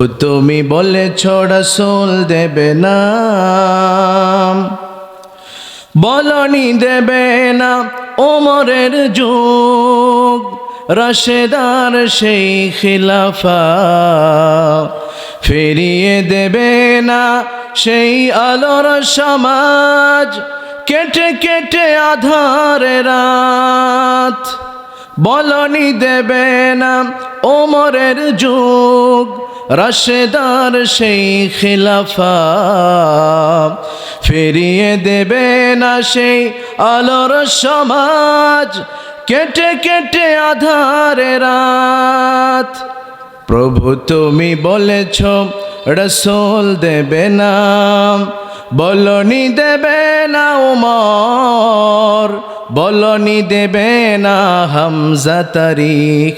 তুমি বলেছ রাসূল দেবে না, বলনি দেবে না ওমরের যুগ, রাশেদার সেই খিলাফা ফিরিয়ে দেবে না সেই আলোর সমাজ, কেটে কেটে আধারে রাত। বলনি দেবে না ওমরের যুগ, রাশেদার সেই খিলাফা ফিরিয়ে দেবে না সেই আলোর সমাজ, কেটে কেটে আধারে রাত। প্রভু তুমি বলেছ রাসূল দেবে না, বলনি দেবে না ওমর, বলনি দেবে না হামজা তারিখ,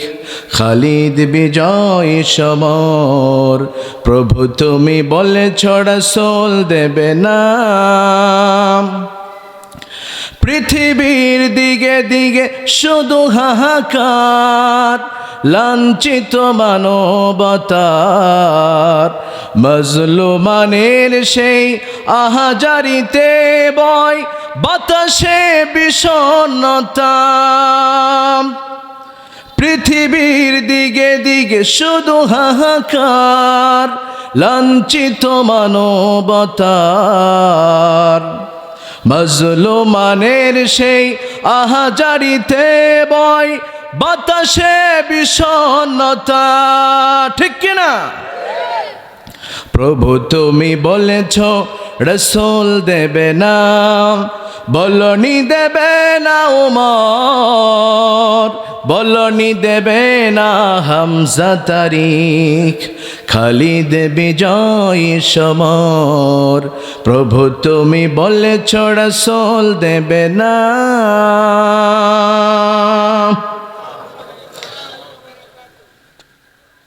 খালিদ বিজয় সমর। প্রভু তুমি বলেছ রাসূল দেবে না। পৃথিবীর দিকে দিকে শুধু হাহাকার, লাঞ্ছিত মানবতার, মজলুমানের সেই আহাজারিতে বয় বাতাসে বিষণ্ণতা। পৃথিবীর দিকে দিকে শুধু হাহাকার, লাঞ্ছিত মানবতার, মজলুমানের সেই আহাজারিতে বয় বাতাসে বিষণ্ণতা। ঠিক কিনা? প্রভু তুমি বলেছ রাসূল দেবে না, বলনি দেবে না ওমর, বলনি দেবে না হামজা তারিখ, খালিদ বিজয় সমর। প্রভু তুমি বলেছ রাসূল দেবে না।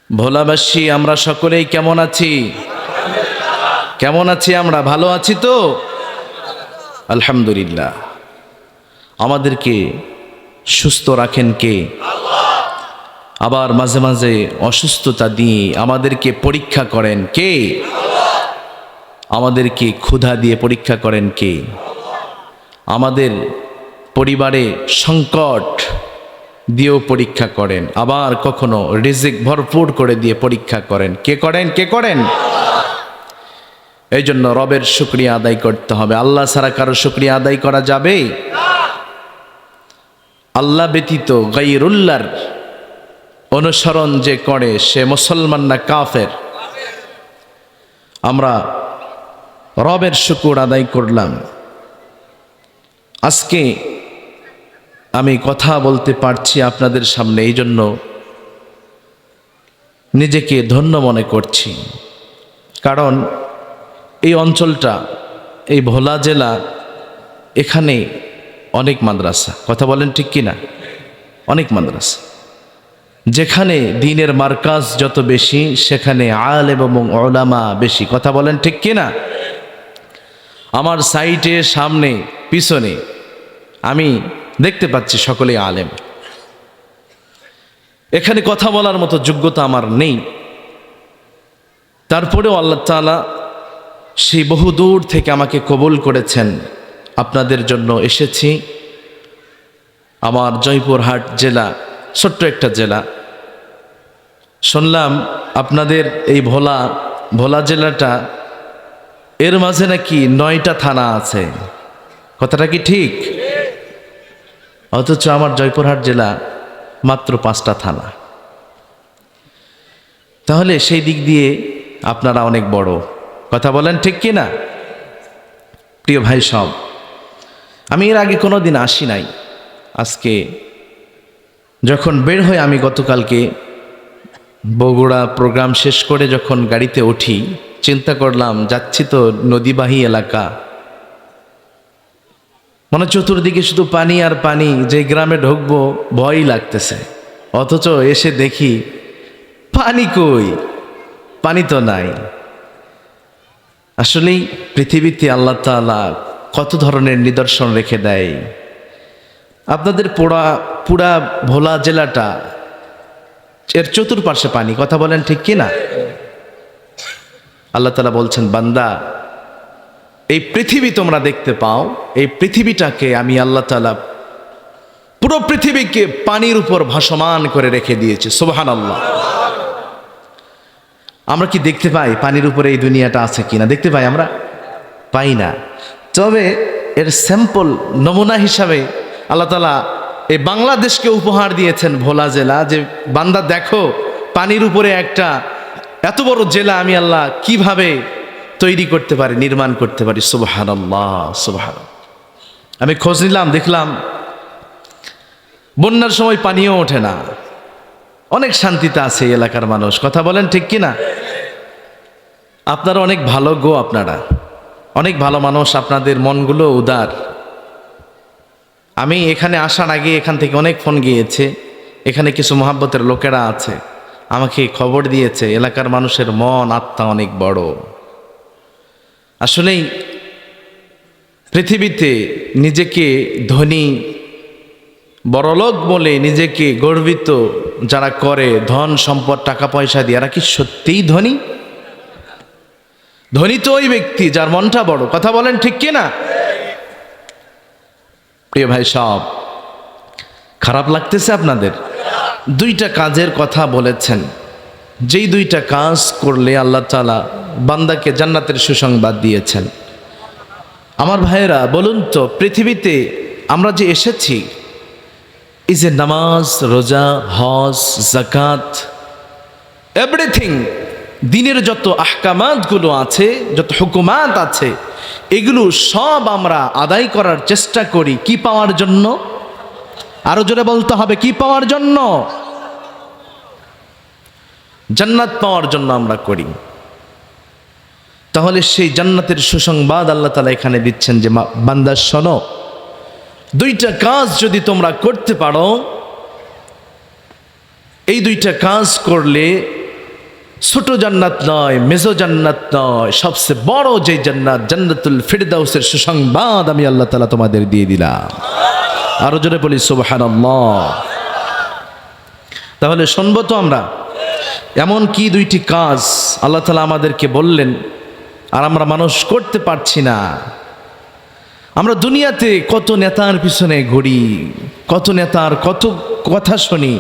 ভোলাবাসী আমরা সকলেই কেমন আছি? কেমন আছি আমরা? ভালো আছি তো? আলহামদুলিল্লাহ। আমাদেরকে সুস্থ রাখেন কে? আবার মাঝে মাঝে অসুস্থতা দিয়ে আমাদেরকে পরীক্ষা করেন কে? আমাদেরকে ক্ষুধা দিয়ে পরীক্ষা করেন কে? আমাদের পরিবারে সংকট দিয়েও পরীক্ষা করেন, আবার কখনো রিজিক ভরপুর করে দিয়ে পরীক্ষা করেন। কে করেন? কে করেন? এই জন্য রবের শুকরিয়া আদায় করতে হবে। আল্লাহ ছাড়া কারো শুকরিয়া আদায় করা যাবে? আল্লাহ ব্যতীত গায়রুল্লাহর অনুসরণ যে করে সে মুসলমান না কাফের? আমরা রবের শুকর আদায় করলাম। আজকে আমি কথা বলতে পারছি আপনাদের সামনে, এই জন্য নিজেকে ধন্য মনে করছি। কারণ এই অঞ্চলটা, এই ভোলা জেলা, এখানে অনেক মাদ্রাসা। কথা বলেন ঠিক কিনা? অনেক মাদ্রাসা। যেখানে দ্বীনের মার্কাজ যত বেশি, সেখানে আলেম এবং উলামা বেশি। কথা বলেন ঠিক কিনা? আমার সাইটে, সামনে, পিছনে আমি দেখতে পাচ্ছি সকলেই আলেম। এখানে কথা বলার মতো যোগ্যতা আমার নেই, তারপরেও আল্লাহ তাআলা সেই বহু দূর থেকে আমাকে কবুল করেছেন। আপনাদের জন্য এসেছি। আমার জয়পুরহাট জেলা, ছোট্ট একটা জেলা। শুনলাম আপনাদের এই ভোলা জেলাটা, এর মাঝে নাকি 9টা থানা আছে। কথাটা কি ঠিক? অথচ আমার জয়পুরহাট জেলা মাত্র 5টা থানা। তাহলে সেই দিক দিয়ে আপনারা অনেক বড়। কথা বলেন ঠিক কিনা? প্রিয় ভাই সব, আমি এর আগে কোনো দিন আসি নাই। আজকে যখন বের হই, আমি গতকালকে বগুড়া প্রোগ্রাম শেষ করে যখন গাড়িতে উঠি, চিন্তা করলাম যাচ্ছি তো নদীবাহী এলাকা, মানে চতুর্দিকে শুধু পানি আর পানি, যে গ্রামে ঢুকবো ভয়ই লাগতেছে। অথচ এসে দেখি পানি কই? পানি তো নাই। আসলেই পৃথিবীতে আল্লাহ তাআলা কত ধরনের নিদর্শন রেখে দেয়। আপনাদের পুরা ভোলা জেলাটা এর চতুর্পার্শ্বে পানি। কথা বলেন ঠিক কি না? আল্লাহ তাআলা বলছেন, বান্দা এই পৃথিবী তোমরা দেখতে পাও, এই পৃথিবীটাকে আমি আল্লাহ তাআলা পুরো পৃথিবীকে পানির উপর ভাসমান করে রেখে দিয়েছি। সুবহানাল্লাহ। আমরা কি দেখতে পাই পানির উপরে এই দুনিয়াটা আছে কিনা? দেখতে পাই? আমরা পাই না। তবে এর স্যাম্পল নমুনা হিসাবে আল্লাহ তাআলা এই বাংলাদেশকে উপহার দিয়েছেন ভোলা জেলা, যে বান্দা দেখো পানির উপরে একটা এত বড় জেলা আমি আল্লাহ কিভাবে তৈরি করতে পারি, নির্মাণ করতে পারি। সুবহানাল্লাহ, সুবহানাল্লাহ। আমি খোঁজ নিলাম, দেখলাম বন্যার সময় পানিও ওঠে না, অনেক শান্তিতে আছে এই এলাকার মানুষ। কথা বলেন ঠিক কিনা? আপনারা অনেক ভালো গো, আপনারা অনেক ভালো মানুষ, আপনাদের মনগুলো উদার। আমি এখানে আসার আগে এখান থেকে অনেক ফোন গিয়েছে, এখানে কিছু মহাব্বতের লোকেরা আছে, আমাকে খবর দিয়েছে এলাকার মানুষের মন আত্মা অনেক বড়। আসলেই পৃথিবীতে নিজেকে ধনী বড়লোক বলে নিজেকে গর্বিত যারা করে, ধন সম্পদ টাকা পয়সা দিয়ে, এরা কি সত্যিই ধনী? ধনী তো ওই ব্যক্তি যার মনটা বড়। কথা বলেন ঠিক কিনা? প্রিয় ভাই সব, খারাপ লাগতেছে আপনাদের? দুইটা কাজের কথা বলেছেন, যেই দুইটা কাজ করলে আল্লাহ তাআলা বান্দাকে জান্নাতের সুসংবাদ দিয়েছেন। আমার ভাইয়েরা বলুন তো, পৃথিবীতে আমরা যে এসেছি, এই যে নামাজ, রোজা, হজ, যাকাত, এভরিথিং, দিনের যত আহকামাতগুলো আছে, যত হুকুমাত আছে, এগুলো সব আমরা আদায় করার চেষ্টা করি কি পাওয়ার জন্য? আরো জোরে বলতে হবে, কি পাওয়ার জন্য? জান্নাত পাওয়ার জন্য আমরা করি। তাহলে সেই জান্নাতের সুসংবাদ আল্লাহ তাআলা এখানে দিচ্ছেন যে বান্দা শোনো, দুইটা কাজ যদি তোমরা করতে পারো, এই দুইটা কাজ করলে ছোট জান্নাত নয়, মেজো জান্নাত নয়, সবচেয়ে বড় যে জান্নাত, জান্নাতুল ফিরদাউসের সুসংবাদ আমি আল্লাহ তাআলা তোমাদের দিয়ে দিলাম। আরো জোরে বলি সুবহানাল্লাহ। তাহলে শুনবো তো আমরা, এমন কি দুইটি কাজ আল্লাহ তাআলা আমাদেরকে বললেন আর আমরা মানুষ করতে পারছি না? আমরা দুনিয়াতে কত নেতার পিছনে ঘুরি, কত নেতার কত কথা শুনি।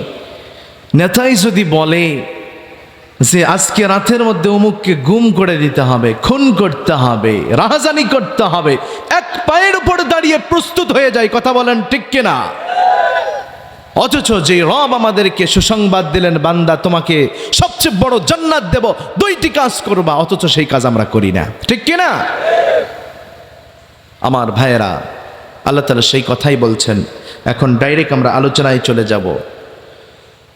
নেতাই যদি বলে যে আজকে রাতের মধ্যে অমুককে গুম করে দিতে হবে, খুন করতে হবে, রাহাজানি করতে হবে, এক পায়ের উপর দাঁড়িয়ে প্রস্তুত হয়ে যায়। কথা বলেন ঠিক কিনা? অথচ যে রব আমাদেরকে সুসংবাদ দিলেন, বান্দা তোমাকে সবচেয়ে বড় জান্নাত দেব, দুইটি কাজ করবা, অথচ সেই কাজ আমরা করি না। ঠিক কিনা? আমার ভাইয়েরা, আল্লাহ তাআলা সেই কথাই বলছেন। এখন ডাইরেক্ট আমরা আলোচনায় চলে যাব।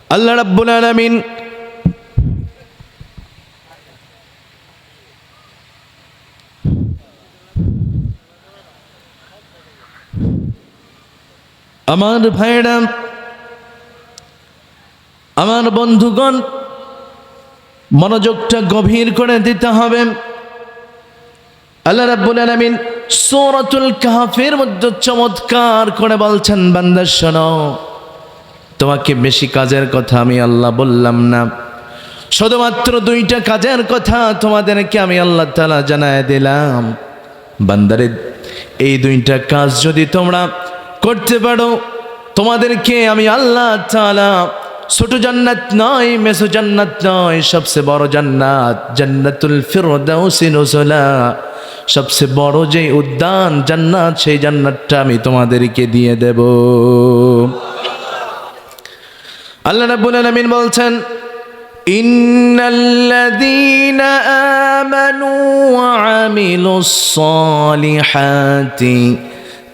আল্লাহ রাব্বুল আলামিন আমার ভাইয়েরা, আমার বন্ধুগণ, মনোযোগটা গভীর করে দিতে হবে। আল্লাহ রাব্বুল আলামিন সূরাতুল কাহফের মধ্যে চমৎকার করে বলছেন, বান্দা শোনো, তোমাকে বেশি কাজের কথা আমি আল্লাহ বললাম না, শুধুমাত্র দুইটা কাজের কথা তোমাদেরকে আমি আল্লাহ তাআলা জানায় দিলাম। বান্দারে, এই দুইটা কাজ যদি তোমরা করতে পারো, তোমাদেরকে আমি আল্লাহ তাআলা ছোট জান্নাত নয়, মেজো জান্নাত নয়, সবচেয়ে বড় জান্নাত, জান্নাতুল ফিরদাউসি নুজুলা, সবচেয়ে বড় যে উদ্যান জান্নাত, সেই জান্নাতটা আমি তোমাদেরকে দিয়ে দেব। আল্লাহ রাব্বুল আলামিন বলছেন, ইন্নাল্লাযীনা আমানু ওয়া আমিলুস সালিহাতি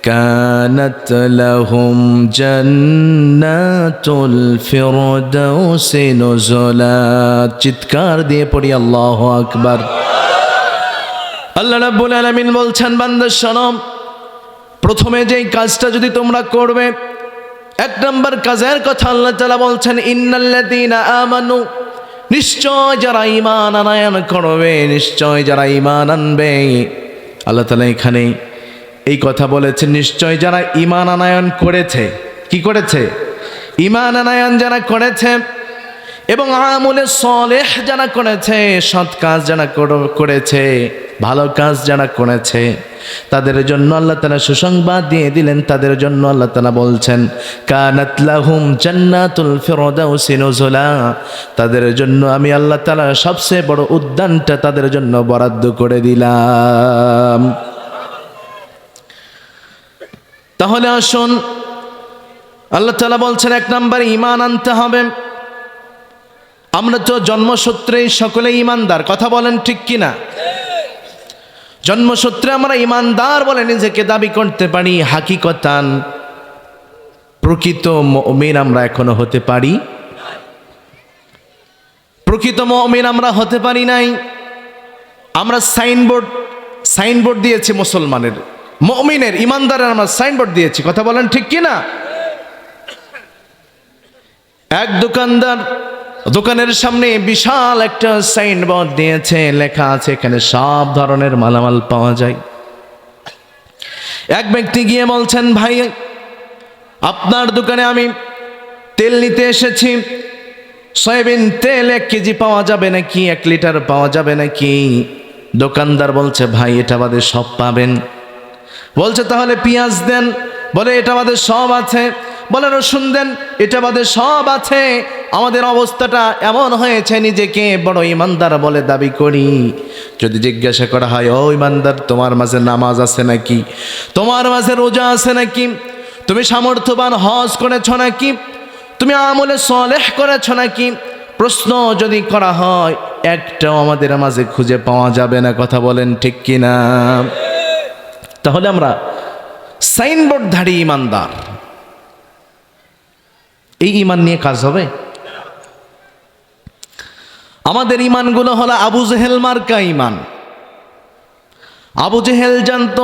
কানাত লাহুম জান্নাতুল ফিরদাউসি নুজুলা। চিৎকার দিয়ে পড়ি আল্লাহু আকবার। আল্লাহ রাব্বুল আলামিন বলছেন, বান্দা শোনো, প্রথমে যেই কাজটা যদি তোমরা করবে, এক নম্বর কাজের কথা আল্লাহ তাআলা বলছেন, ইন্নাল্লাযীনা আমানু, নিশ্চয় যারা ঈমান আনয়ন করবে, নিশ্চয় যারা ঈমান আনবে। আল্লাহ তাআলা এখানে এই কথা বলেছেন, নিশ্চয় যারা ঈমান আনয়ন করেছে। কি করেছে? ঈমান আনয়ন যারা করেছে, এবং আমলে সলেহ যারা করেছে, সৎ কাজ যারা করেছে, ভালো কাজ যারা করেছে, তাদের জন্য আল্লাহ তাআলা সুসংবাদ দিয়ে দিলেন। তাদের জন্য আল্লাহ তাআলা বলছেন, কানাত লাহুম জান্নাতুল ফিরদাউসি নুজুলা, তাদের জন্য আমি আল্লাহ তাআলা সবচেয়ে বড় উদ্যানটা তাদের জন্য বরাদ্দ করে দিলাম। তাহলে আসুন, আল্লাহ তাআলা বলছেন 1 নম্বরে ঈমান আনতে হবে। আমরা তো জন্মসূত্রেই সকলে ঈমানদার, কথা বলেন ঠিক কিনা? জন্মসূত্রে আমরা ঈমানদার বলে নিজেকে দাবি করতে পারি, হাকিকতান প্রকৃত মুমিন আমরা এখনো হতে পারি? প্রকৃত মুমিন আমরা হতে পারি নাই। আমরা সাইনবোর্ড দিয়েছি মুসলমানের, মুমিনের, ঈমানদারের আমরা সাইনবোর্ড দিয়েছি, কথা বলেন ঠিক কিনা? এক দোকানদার দোকানের সামনে বিশাল একটা সাইনবোর্ড দিয়েছে, লেখা আছে এখানে সব ধরনের মালামাল পাওয়া যায়। এক ব্যক্তি গিয়ে বলছেন, ভাই আপনার দোকানে আমি তেল নিতে এসেছি, সয়াবিন তেল 1 কেজি পাওয়া যাবে নাকি, 1 লিটার পাওয়া যাবে নাকি? দোকানদার বলছে, ভাই এটা বাদে সব পাবেন। বলছে তাহলে পেঁয়াজ দেন, বলে এটা বাদে সব আছে। বলে রসুন দেন, এটা বাদে সব আছে। আমাদের অবস্থাটা এমন হয়েছে, নিজেকে বড় ঈমানদার বলে দাবি করি। যদি জিজ্ঞাসা করা হয়, ও ঈমানদার, তোমার মাঝে নামাজ আছে নাকি, তোমার মাঝে রোজা আছে নাকি, তুমি সামর্থ্যবান হজ করেছ নাকি, তুমি আমলে সলেহ করেছ নাকি, প্রশ্ন যদি করা হয়, একটাও আমাদের মাঝে খুঁজে পাওয়া যাবে না, কথা বলেন ঠিক কিনা? তাহলে আমরা সাইনবোর্ডধারী ঈমানদার। এই ঈমান নিয়ে কাজ হবে? আমাদের ঈমানগুলো হলো আবু জেহেল মার্কা ঈমান। আবু জেহেল জানতো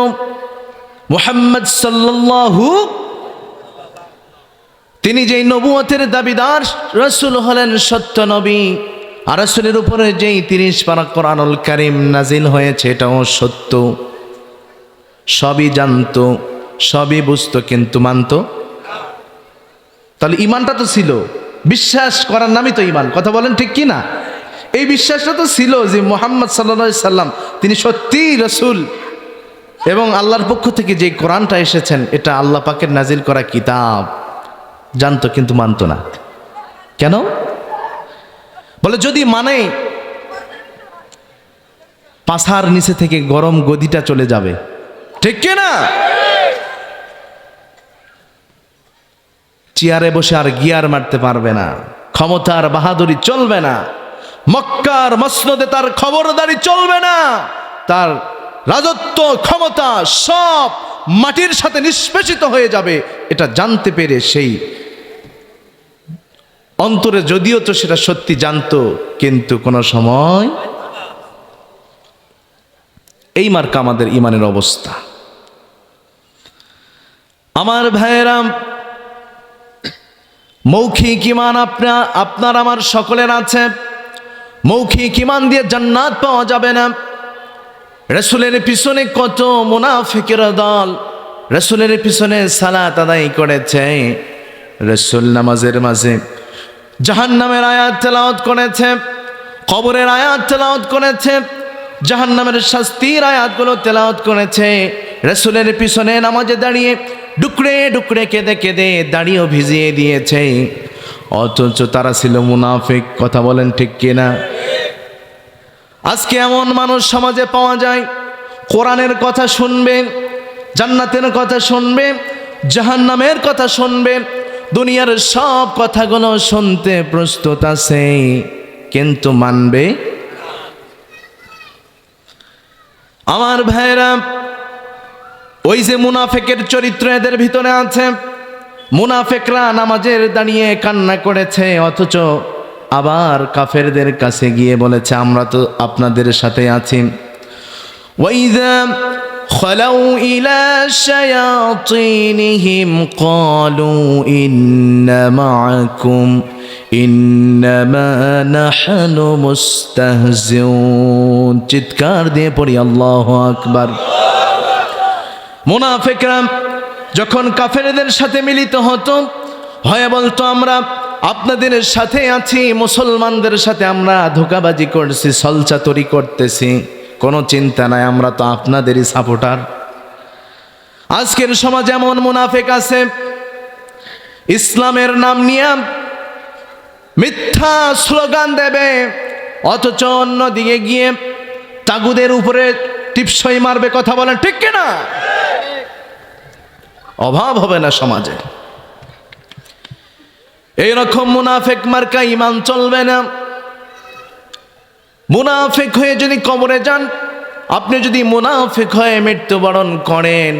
মুহাম্মদ সাল্লাল্লাহু, তিনি যেই নবুয়তের দাবিদার রাসূল হলেন, সত্য নবী, আর রাসূলের উপরে যেই 30 পারা কোরআনুল কারীম নাজিল হয়েছে এটাও সত্য। সবই জানতো, সবই বুঝতো, কিন্তু মানতো। তাহলে ঈমানটা তো ছিল, বিশ্বাস করার নামই তো ঈমান, কথা বলেন ঠিক কি না? এই বিশ্বাসটা তো ছিল যে মুহাম্মদ সাল্লাল্লাহু আলাইহি সাল্লাম তিনি সত্যিই রাসূল, এবং আল্লাহর পক্ষ থেকে যে কোরআনটা এসেছেন এটা আল্লাহ পাকের নাজিল করা কিতাব। জানতো কিন্তু মানতো না। কেন? বলে যদি মানে পাছার নিচে থেকে গরম গদিটা চলে যাবে, ঠিক কি না? চেয়ারে বসে আর গিয়ার মারতে পারবে না, ক্ষমতার বাহাদুরি চলবে না, মক্কার মসনদে তার খবরদারি চলবে না, তার রাজত্ব ক্ষমতা সব মাটির সাথে নিষ্পেষিত হয়ে যাবে। এটা জানতে পেরে সেই অন্তরে, যদিও তো সেটা সত্যি জানতো, কিন্তু কোনো সময় এই মার্কা আমাদের ঈমানের অবস্থা। আমার ভাইয়েরা, মৌখিক ঈমান আপনার আমার সকলের আছে। মৌখিক ঈমান দিয়ে জান্নাত পাওয়া যাবে না। রাসূলের পিছনে কত মুনাফিকের দল রাসূলের পিছনে সালাত আদায় করেছে, রাসূল নামাজের মাঝে জাহান্নামের আয়াত তেলাওয়াত করেছে, কবরের আয়াত তেলাওয়াত করেছে, জাহান্নামের শাস্তির আয়াতগুলো তেলাওয়াত করেছে। রাসূলের পিছনে নামাজে দাঁড়িয়ে ডুকরে ডুকরে কেঁদে কেঁদে দাড়িও ভিজিয়ে দিয়েছে, অথচ তারা ছিল মুনাফিক, কথা বলেন ঠিক কিনা? আজকে এমন মানুষ সমাজে পাওয়া যায়, কোরআনের কথা শুনবে, জান্নাতের কথা শুনবে, জাহান্নামের কথা শুনবে, দুনিয়ার সব কথাগুলো শুনতে প্রস্তুত আছে, কিন্তু মানবে। আমার ভাইরা, ওই যে মুনাফিকের চরিত্র এদের ভিতরে আছে। মুনাফিকরা নামাজের দাঁড়িয়ে কান্না করেছে, অথচ আবার কাফেরদের কাছে গিয়ে বলেছে আমরা তো আপনাদের সাথে আছি। ওয়াইযা খালাউ ইলা শায়াতিনহিম ক্বালু ইন্না মাআকুম ইন্নামা নাহনু মুস্তাহজিউন। চিৎকার দিয়ে পড়ি আল্লাহু আকবার। মুনাফিকরা যখন কাফেরদের সাথে মিলিত হতো, হয়ে বলতো আমরা আপনাদের সাথে আছি, মুসলমানদের সাথে আমরা ধোঁকাবাজি করছি, ছলচাতুরি করতেছি, কোনো চিন্তা নাই, আমরা তো আপনাদেরই সাপোর্টার। আজকের সমাজে এমন মুনাফিক আছে, ইসলামের নাম নিয়ে মিথ্যা স্লোগান দেবে, অথচ অন্যদিকে গিয়ে তাগুদের উপরে টিপসই মারবে। কথা বলেন ঠিক কিনা? অভাব হবে না সমাজে। এইরকম মুনাফিক মার্কা ঈমান চলবে না। মুনাফিক হয়ে যদি কবরে যান, আপনি যদি মুনাফিক হয়ে মৃত্যুবরণ করেন,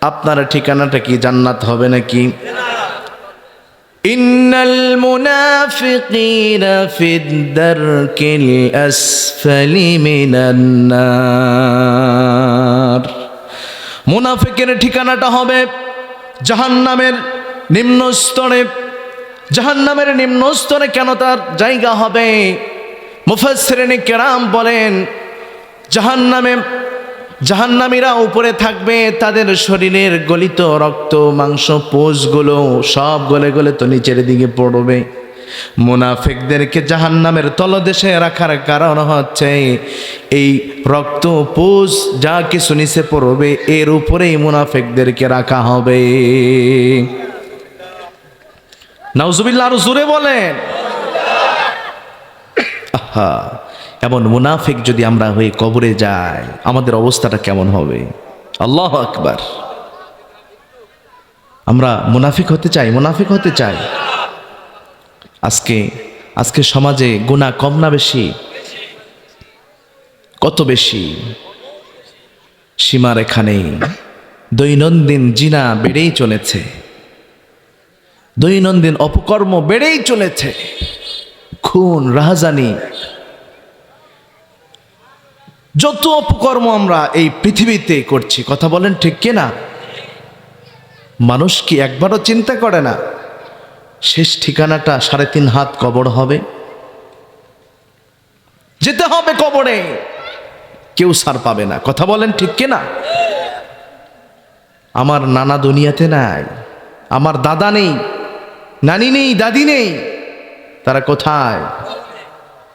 আপনার ঠিকানাটা কি জান্নাত হবে নাকি? ইন্নাল মুনাফিকিনা ফিদ দারকিল আসফালি মিনান নার। মুনাফিকের ঠিকানাটা হবে জাহান্নামের নিম্ন স্তরে। জাহান্নামের নিম্ন স্তরে কেন তার জায়গা হবে? মুফাসসিরিন কেরাম বলেন, জাহান্নামীরা উপরে থাকবে, তাদের শরীরের গলিত রক্ত মাংস পোষগুলো সব গলে গলে তো নিচের দিকে পড়বে। মুনাফিকদেরকে জাহান্নামের তলদেশে রাখার কারণ হচ্ছে এই রক্ত পোষ যা কিছু নিচে পড়বে এর উপরেই মুনাফিকদেরকে রাখা হবে। নাউজুবিল্লাহ, আরো জোরে বলেন। আহা, এমন মুনাফিক যদি আমরা হয়ে কবরে যাই, আমাদের অবস্থাটা কেমন হবে? আল্লাহু আকবার। আমরা মুনাফিক হতে চাই, মুনাফিক হতে চাই। আজকে সমাজে গুনাহ কম না বেশি? কত বেশি! সীমারেখা নেই। দৈনন্দিন জিনা বেড়েই চলেছে, দৈনন্দিন অপকর্ম বেড়েই চলেছে, খুন রাহাজানি, যত অপকর্ম আমরা এই পৃথিবীতে করছি। কথা বলেন ঠিক কিনা? মানুষ কি একবারও চিন্তা করে না শেষ ঠিকানাটা 3.5 হাত কবর হবে? যেতে হবে কবরে, কেউ ছাড় পাবে না। কথা বলেন ঠিক কিনা? আমার নানা দুনিয়াতে নাই, আমার দাদা নেই, নানি নেই, দাদি নেই, তারা কোথায়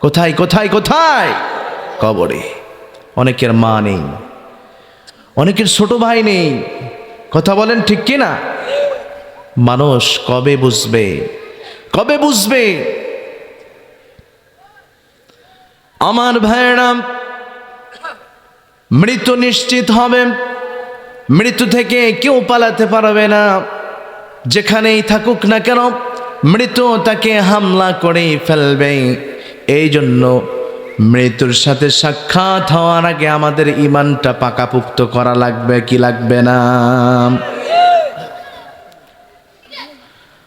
কোথায় কোথায় কোথায়? কবরে। অনেকের মা নেই, অনেকের ছোট ভাই নেই। কথা বলেন ঠিক কিনা? মানুষ কবে বুঝবে, কবে বুঝবে? আমার ভাইয়েরা, মৃত্যু নিশ্চিত হবে। মৃত্যু থেকে কেউ পালাতে পারবে না। যেখানেই থাকুক না কেন, মৃত্যু তাকে হামলা করে ফেলবে। এই জন্য মৃত্যুর সাথে সাক্ষাৎ হওয়ার আগে আমাদের ঈমানটা পাকাপোক্ত করা লাগবে কি লাগবে না?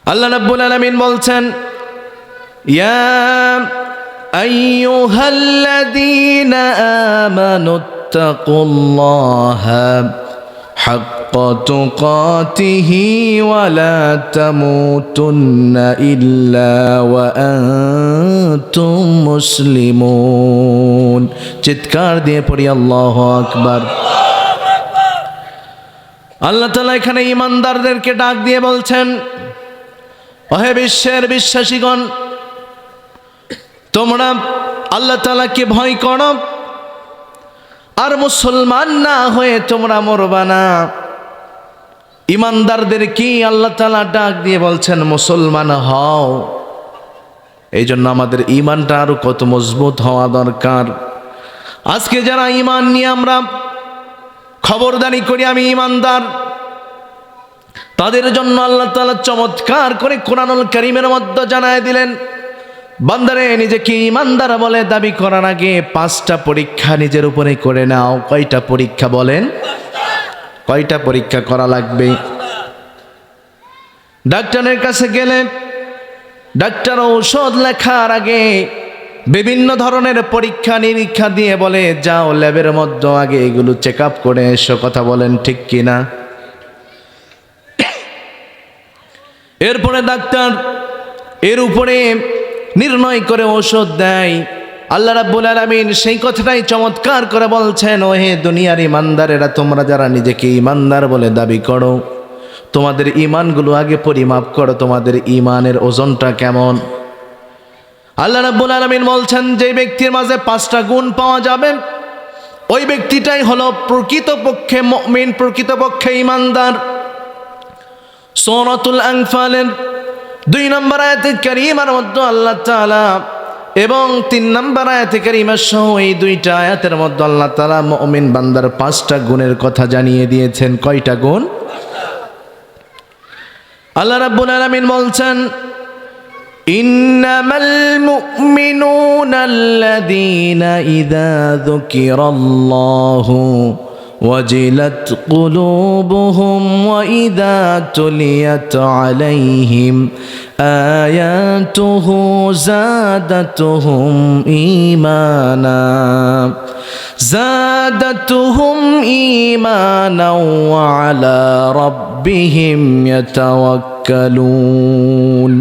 আল্লাহ রাব্বুল আলামিন বলছেন, ইয়া আইয়ুহাল্লাযীনা আমানুত্তাকুল্লাহা হাক্কা তুকাতিহি ওয়া লা তামুতুন্না ইল্লা ওয়া আনতুম মুসলিমুন। চিৎকার দিয়ে পড়ি আল্লাহু আকবার। আল্লাহ তাআলা এখানে ঈমানদারদেরকে ডাক দিয়ে বলছেন, ওহে বিশ্বের বিশ্বাসীগণ, তোমরা আল্লাহ তাআলাকে ভয় করো, আর মুসলমান না হয়ে তোমরা মরবা না। ঈমানদারদের কি আল্লাহ তাআলা ডাক দিয়ে বলছেন মুসলমান হও। এই জন্য আমাদের ঈমানটা আরো কত মজবুত হওয়া দরকার। আজকে যারা ঈমান নিয়ে আমরা খবরদারি করি আমি ঈমানদার, তাদের জন্য আল্লাহ তাআলা চমৎকার করে কোরআনুল কারীমের মধ্যে জানায় দিলেন, বান্দারে নিজেকে ঈমানদার বলে দাবি করার আগে 5টা পরীক্ষা নিজের উপরে করে নাও। কয়টা পরীক্ষা বলেন? কয়টা পরীক্ষা করা লাগবে? ডাক্তারের কাছে গেলে ডাক্তার ঔষধ লেখার আগে বিভিন্ন ধরনের পরীক্ষা নিরীক্ষা দিয়ে বলে, যাও ল্যাবের মধ্যে আগে এগুলো চেক আপ করে এসো। কথা বলেন ঠিক কিনা? এরপরে ডাক্তার এর উপরে নির্ণয় করে ঔষধ দেয়। আল্লাহ রাব্বুল আলামিন সেই কথাটাই চমৎকার করে বলছেন, ওহে দুনিয়ার ঈমানদারেরা, তোমরা যারা নিজেকে ঈমানদার বলে দাবি করো, তোমাদের ঈমানগুলো আগে পরিমাপ করো, তোমাদের ঈমানের ওজনটা কেমন। আল্লাহ রাব্বুল আলামিন বলছেন, যে ব্যক্তির মাঝে 5টা গুণ পাওয়া যাবে ওই ব্যক্তিটাই হলো প্রকৃতপক্ষে মুমিন, প্রকৃতপক্ষে ঈমানদার। সূরাতুল আনফালের 2 নম্বর আয়াতে কারীমার মধ্যে আল্লাহ তাআলা এবং 3 নম্বর আয়াতে কারীমা সহ এই 2টা আয়াতের মধ্যে আল্লাহ তাআলা মুমিন বান্দার 5টা গুণের কথা জানিয়ে দিয়েছেন। কয়টা গুণ? আল্লাহ রাব্বুল আলামিন বলছেন, ইন্নামাল মুমিনুনা আল্লাযীনা ইযা যুকিরাল্লাহু ওয়াজিলাত কুলুবুহুম ওয়া ইযা তুলিয়াত আলাইহিম আয়াতুহু যাদাতুহুম ঈমানা ওয়া আলা রাব্বিহিম ইয়াতাওয়াক্কালুন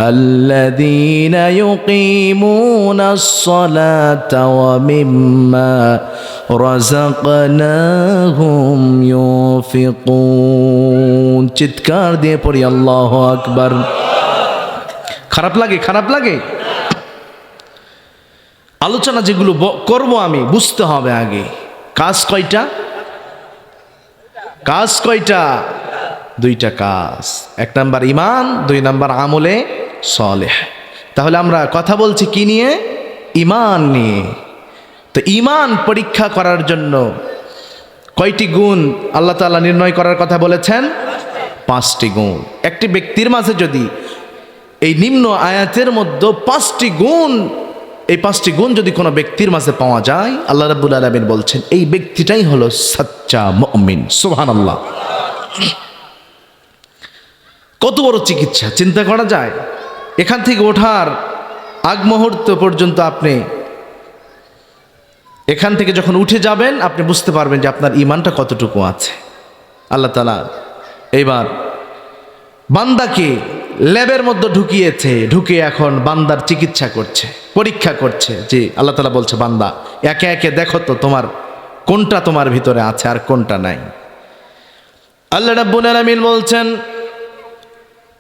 আল্লাযীনা ইউকিমুনাস সালাতা ওয়া মিম্মা রাযাকনাহুম ইউনফিকুন। চিৎকার দিয়ে পড়ি আল্লাহু আকবার। খারাপ লাগে? খারাপ লাগে? আলোচনা যেগুলো করব আমি বুঝতে হবে আগে কাজ কয়টা? কাজ কয়টা? 2টা কাজ। 1 নাম্বার ঈমান, 2 নাম্বার আমলে সালেহ। তাহলে আমরা কথা বলছি কি নিয়ে? ঈমান নিয়ে। তো ঈমান পরীক্ষা করার জন্য কয়টি গুণ আল্লাহ তাআলা নির্ণয় করার কথা বলেছেন? 5টি গুণ। একটি ব্যক্তির মাঝে যদি এই নিম্ন আয়াতের মধ্যে 5টি গুণ, এই 5টি গুণ যদি কোনো ব্যক্তির মাঝে পাওয়া যায়, আল্লাহ রাব্বুল আলামিন বলছেন এই ব্যক্তিটাই হলো সাচ্চা মুমিন। সুবহানাল্লাহ। কত বড় চিকিৎসা চিন্তা করা যায়। এখান থেকে ওঠার আগ মুহূর্ত পর্যন্ত আপনি এখান থেকে যখন উঠে যাবেন আপনি বুঝতে পারবেন যে আপনার ঈমানটা কতটুকু আছে। আল্লাহ তাআলা এইবার বান্দাকে ল্যাবের মধ্যে ঢুকে এখন বান্দার চিকিৎসা করছে, পরীক্ষা করছে। যে আল্লাহ তাআলা বলছে, বান্দা একে একে দেখো তো তোমার কোনটা তোমার ভিতরে আছে আর কোনটা নাই। আল্লাহ রাব্বুল আলামিন বলছেন,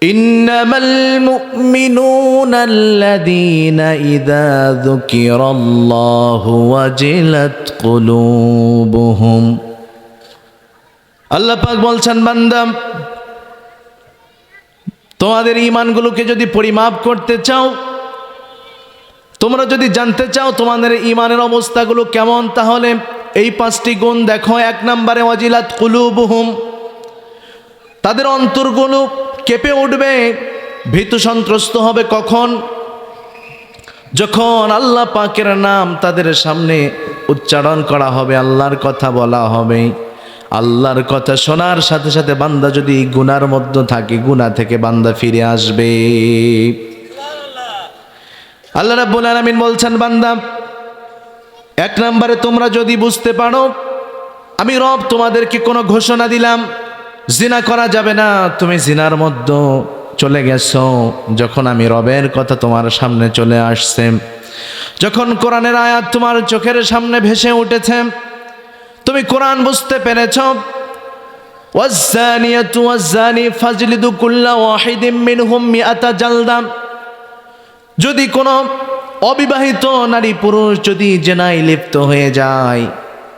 ইন্নামাল মুমিনুনা আল্লাযীনা ইযা যুকিরাল্লাহু ওয়াজিলাত কুলুবুহুম। আল্লাহ পাক বলছেন, বান্দা তোমাদের ঈমানগুলোকে যদি পরিমাপ করতে চাও, তোমরা যদি জানতে চাও তোমাদের ঈমানের অবস্থাগুলো কেমন, তাহলে এই 5টি গুণ দেখো। 1 নম্বরে ওয়াজিলাত কুলুবুহুম, তাদের অন্তরগুলো কেঁপে উঠবে, ভীতু সন্ত্রস্ত হবে। কখন? যখন আল্লাহ পাকের নাম তাদের সামনে উচ্চারণ করা হবে, আল্লাহর কথা বলা হবে। আল্লাহর কথা শোনার সাথে সাথে বান্দা যদি গুনার মধ্যে থাকে, গুনাহ থেকে বান্দা ফিরে আসবে। আল্লাহ রাব্বুল আলামিন বলছেন, বান্দা 1 নম্বরে তোমরা যদি বুঝতে পারো আমি রব তোমাদেরকে কোনো ঘোষণা দিলাম জিনা করা যাবে না, তুমি জিনার মধ্যে চলে গেছো। যখন আমি রবের কথা তোমার সামনে চলে আসছে, যখন কোরআনের আয়াত তোমার চোখের সামনে ভেসে উঠেছে, তুমি কোরআন বুঝতে পেরেছ, ওয়াজ্জানিয়াতু ওয়াজ্জানি ফাজলিদু কুল্লা ওয়াহিদিম মিনহুম মিআতা জালদা। যদি কোনো অবিবাহিত নারী পুরুষ যদি জেনায় লিপ্ত হয়ে যায়,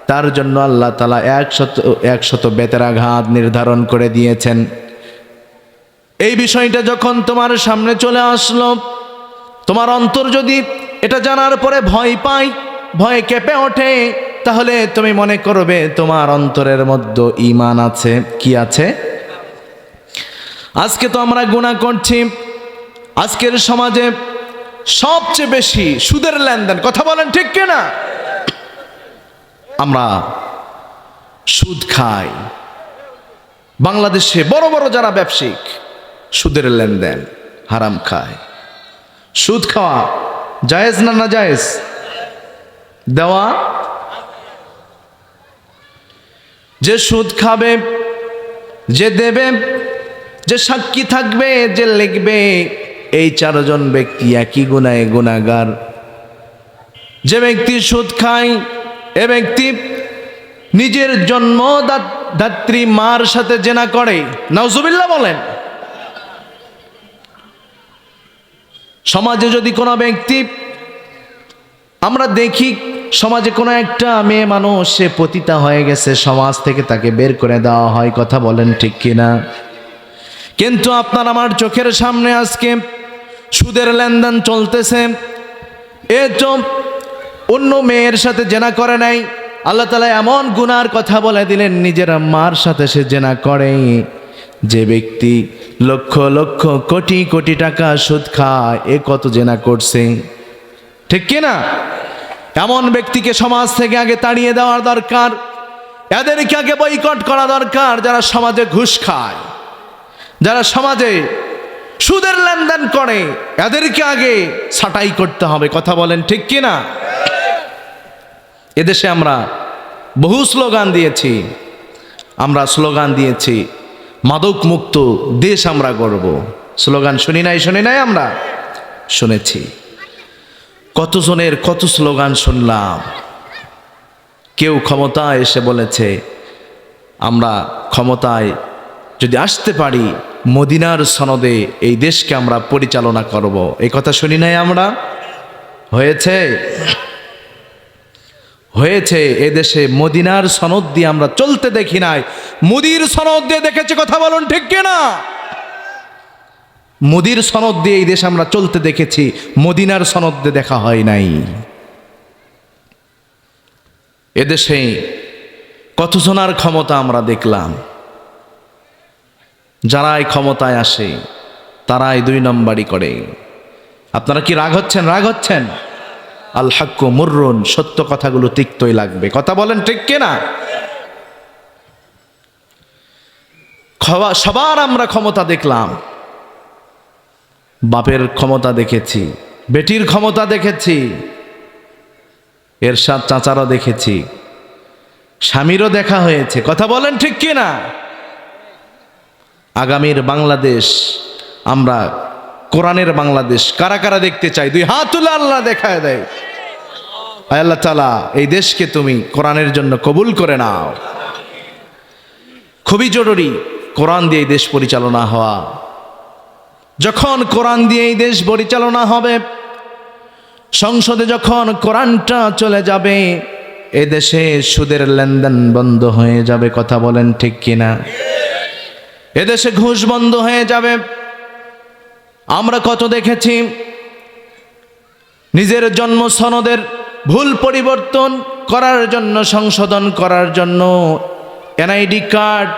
তার জন্য আল্লাহ তাআলা 100 বেতেরাঘাত নির্ধারণ করে দিয়েছেন। এই বিষয়টা যখন তোমার সামনে চলে আসলো, তোমার অন্তর যদি এটা জানার পরে ভয় পায়, ভয়ে কেঁপে ওঠে, তাহলে তুমি মনে করবে তোমার অন্তরের মধ্যে ঈমান আছে। কি আছে? আজকে তো আমরা গুনাহ করছি। আজকের সমাজে সবচেয়ে বেশি সুদের লেনদেন। কথা বলেন ঠিক কিনা? আমরা সুদ খাই। বাংলাদেশে বড় বড় যারা ব্যবসায়িক সুদের লেনদেন, হারাম খায়। সুদ খাওয়া জায়েজ না না জায়েজ? দেওয়া? যে সুদ খাবে, যে দেবে, যে সাক্ষী থাকবে, যে লিখবে, এই 4 জন ব্যক্তি একই গুনাহে গুনাহগার। যে ব্যক্তি সুদ খায় এ ব্যক্তি নিজের ধাত্রী মার সাথে জেনা করে, নাউজুবিল্লাহ বলেন। সমাজে যদি কোনো ব্যক্তি, আমরা দেখি সমাজে কোনো একটা মেয়ে মানুষ সে পতিতা হয়ে গেছে, সমাজ থেকে তাকে বের করে দেওয়া হয়, কথা বলেন ঠিক কিনা? কিন্তু আপনার আমার চোখের সামনে আজকে সুদের লেনদেন চলতেছে। এ তো অন্য মেয়ের সাথে জেনা করে নাই, আল্লাহ তাআলা এমন গুনার কথা বলে দিলেন, নিজের মার সাথে সে জেনা করে। যে ব্যক্তি লক্ষ লক্ষ কোটি কোটি টাকা সুদ খায়, এ কত জেনা করছে, ঠিক কিনা? এমন ব্যক্তিকে সমাজ থেকে আগে তাড়িয়ে দেওয়ার দরকার, এদেরকে আগে বয়কট করা দরকার। যারা সমাজে ঘুষ খায়, যারা সমাজে সুদের লেনদেন করে, এদেরকে আগে ছাঁটাই করতে হবে, কথা বলেন ঠিক কিনা? এদেশে আমরা বহু স্লোগান দিয়েছি, মাদক মুক্ত দেশ আমরা গড়ব। স্লোগান শুনি নাই আমরা শুনেছি। কতজনের কত স্লোগান শুনলাম। কেউ ক্ষমতায় এসে বলেছে আমরা ক্ষমতায় যদি আসতে পারি, মদিনার সনদে এই দেশকে আমরা পরিচালনা করব। এই কথা শুনি নাই আমরা? হয়েছে এদেশে মদিনার সনদ দিয়ে আমরা চলতে দেখি নাই, মোদির সনদ দিয়ে দেখেছি, কথা বলুন ঠিক কিনা? মোদির সনদ দিয়ে এই দেশ আমরা চলতে দেখেছি, মদিনার সনদ দিয়ে দেখা হয় নাই। এদেশে কতজনার ক্ষমতা আমরা দেখলাম, যারাই ক্ষমতায় আসে তারাই দুই নম্বরই করে। আপনারা কি রাগ হচ্ছেন? আল হাক্কু মুররুন, সত্য কথাগুলো তিক্তই লাগবে, কথা বলেন ঠিক কিনা? সবার আমরা ক্ষমতা দেখলাম, বাপের ক্ষমতা দেখেছি, বেটির ক্ষমতা দেখেছি, এরশাদ চাচারও দেখেছি, স্বামীরও দেখা হয়েছে, কথা বলেন ঠিক কিনা? আগামীর বাংলাদেশ আমরা কোরআনের বাংলাদেশ কারা কারা দেখতে চাই? দুই হাত তুলে আল্লাহ দেখায় দেয়। আল্লাহ তাআলা এই দেশকে তুমি কোরআনের জন্য কবুল করে নাও। খুবই জরুরি কোরআন দিয়ে এই দেশ পরিচালনা হওয়া। যখন কোরআন দিয়ে এই দেশ পরিচালনা হবে, সংসদে যখন কোরআনটা চলে যাবে, এ দেশে সুদের লেনদেন বন্ধ হয়ে যাবে, কথা বলেন ঠিক কিনা? এদেশে ঘুষ বন্ধ হয়ে যাবে। আমরা কত দেখেছি নিজের জন্ম সনদের ভুল পরিবর্তন করার জন্য, সংশোধন করার জন্য, এনআইডি কার্ড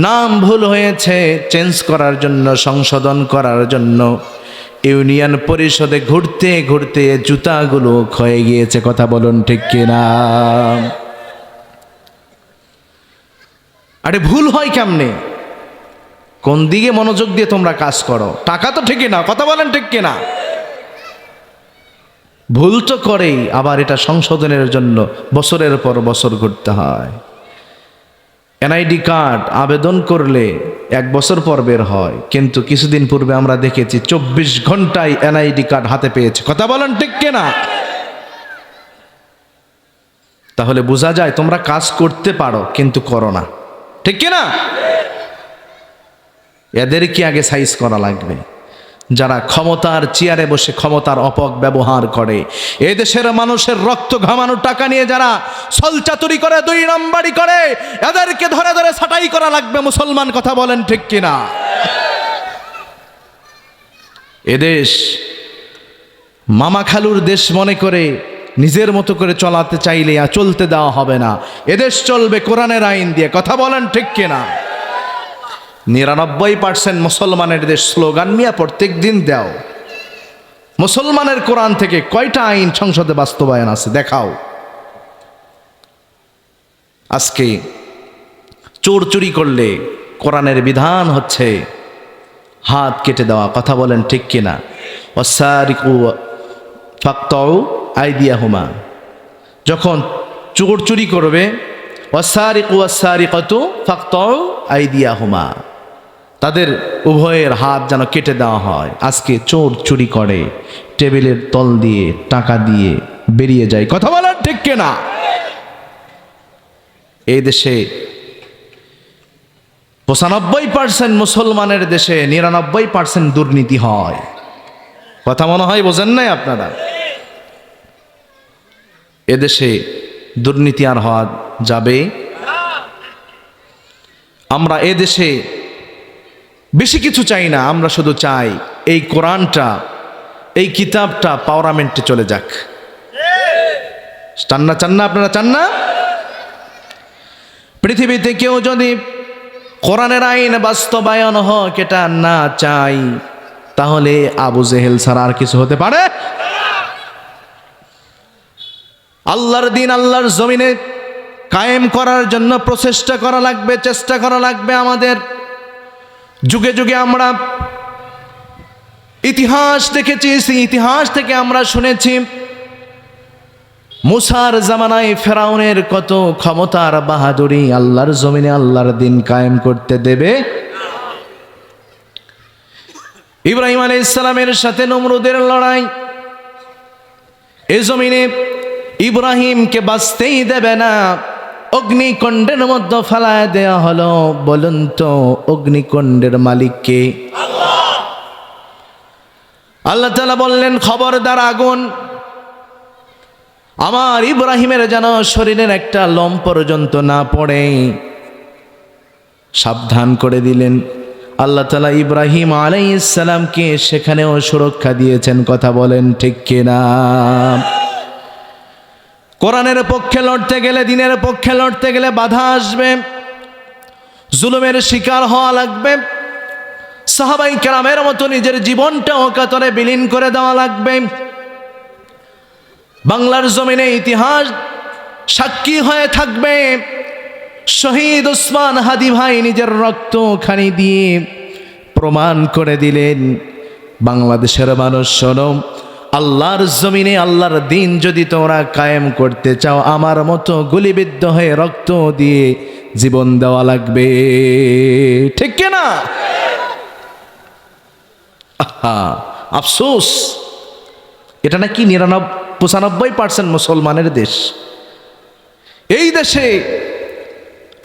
নাম ভুল হয়েছে চেঞ্জ করার জন্য, সংশোধন করার জন্য ইউনিয়ন পরিষদে ঘুরতে ঘুরতে জুতাগুলো ক্ষয়ে গিয়েছে, কথা বলুন ঠিক কিনা? আরে ভুল হয় কেমনে? কোন দিকে মনোযোগ দিয়ে তোমরা কাজ করো? টাকা তো ঠিকই না, কথা বলেন ঠিক কিনা? ভুল তো করেই, আবার এটা সংশোধনের জন্য বছরের পর বছর ঘুরতে হয়। এনআইডি কার্ড আবেদন করলে 1 বছর পর বের হয়, কিন্তু কিছুদিন পূর্বে আমরা দেখেছি 24 ঘন্টায় এনআইডি কার্ড হাতে পেয়েছে, কথা বলেন ঠিক কিনা? তাহলে বোঝা যায় তোমরা কাজ করতে পারো কিন্তু করো না, ঠিক কিনা? এদেরকে আগে সাইজ করা লাগবে। যারা ক্ষমতার চেয়ারে বসে ক্ষমতার অপব্যবহার করে, এদেশের মানুষের রক্ত ঘামানো টাকা নিয়ে যারা ছলচাতুরি করে, 2 নম্বরই করে, এদেরকে ধরে ধরে ছাঁটাই করা লাগবে। মুসলমান, কথা বলেন ঠিক কিনা? এদেশ মামা খালুর দেশ মনে করে নিজের মতো করে চলাতে চাইলে চলতে দেওয়া হবে না। এদেশ চলবে কোরআনের আইন দিয়ে, কথা বলেন ঠিক কিনা? 99% মুসলমানের দেশ। স্লোগান মিয়া প্রত্যেক দিন দাও। মুসলমানের কোরআন থেকে কয়টা আইন সংসদে বাস্তবায়ন আছে দেখাও। আজকে চোর চুরি করলে কোরআনের বিধান হচ্ছে হাত কেটে দেওয়া, কথা বলেন ঠিক কিনা? ওয়াসারিকু ফাকতাউ আইদিয়াহুমা, যখন চোর চুরি করবে, ওয়াসারিকু ওয়াসারিকাতু ফাকতাউ আইদিয়াহুমা, তাদের উভয়ের হাত যেন কেটে দেওয়া হয়। আজকে চোর চুরি করে টেবিলের তল দিয়ে টাকা দিয়ে বেরিয়ে যায়, কথা বলেন ঠিক কিনা? এই দেশে 95% মুসলমানের দেশে 99% দুর্নীতি হয়। কথা মনে হয় বোঝেন নাই আপনারা? এদেশে দুর্নীতি আর হওয়া যাবে? আমরা এদেশে বেশি কিছু চাই না, আমরা শুধু চাই এই কোরআনটা, এই কিতাবটা পার্লামেন্টে চলে যাক। চান না? চান না? আপনারা চান না? পৃথিবীতে কেউ যদি কোরআনের আইন বাস্তবায়ন হোক এটা না চাই, তাহলে আবু জেহেল ছাড়া আর কিছু হতে পারে? আল্লাহর দিন আল্লাহর জমিনে কায়েম করার জন্য প্রচেষ্টা করা লাগবে, চেষ্টা করা লাগবে আমাদের। যুগে যুগে আমরা ইতিহাস দেখেছি, ইতিহাস থেকে আমরা শুনেছি মুসার জামানায় ফেরাউনের কত ক্ষমতার বাহাদুরি, আল্লাহর জমিনে আল্লাহর দিন কায়েম করতে দেবে। ইব্রাহিম আলাইহিস সালামের সাথে নমরুদের লড়াই, এই জমিনে ইব্রাহিমকে বাঁচতেই দেবে না, অগ্নিকুণ্ডের মধ্যে ফেলায় দেয়া হলো। বলুন তো অগ্নিকুণ্ডের মালিক কে? আল্লাহ তাআলা বললেন, খবরদার আগুন আমার ইব্রাহিমের যেন শরীরের একটা লোম পর্যন্ত না পড়ে, সাবধান করে দিলেন। আল্লাহ তাআলা ইব্রাহিম আলাইহিস সালামকে সেখানেও সুরক্ষা দিয়েছেন। কথা বলেন ঠিক কিনা? কোরআনের পক্ষে লড়তে গেলে, দিনের পক্ষে লড়তে গেলে বাধা আসবে, জুলুমের শিকার হওয়া লাগবে। সাহাবায়ে কেরামের মতো নিজের জীবনটা অকাতরে বিলীন করে দেওয়া লাগবে। বাংলার জমিনে ইতিহাস সাক্ষী হয়ে থাকবে, শহীদ ওসমান হাদি ভাই নিজের রক্ত খানি দিয়ে প্রমাণ করে দিলেন, বাংলাদেশের মানুষ শোনো, আল্লাহর জমিনে আল্লাহর দিন যদি তোমরা কায়েম করতে চাও, আমার মতো গুলিবিদ্ধ হয়ে রক্ত দিয়ে জীবন দেওয়া লাগবে। ঠিক কিনা? আফসোস, এটা নাকি 95% মুসলমানের দেশ। এই দেশে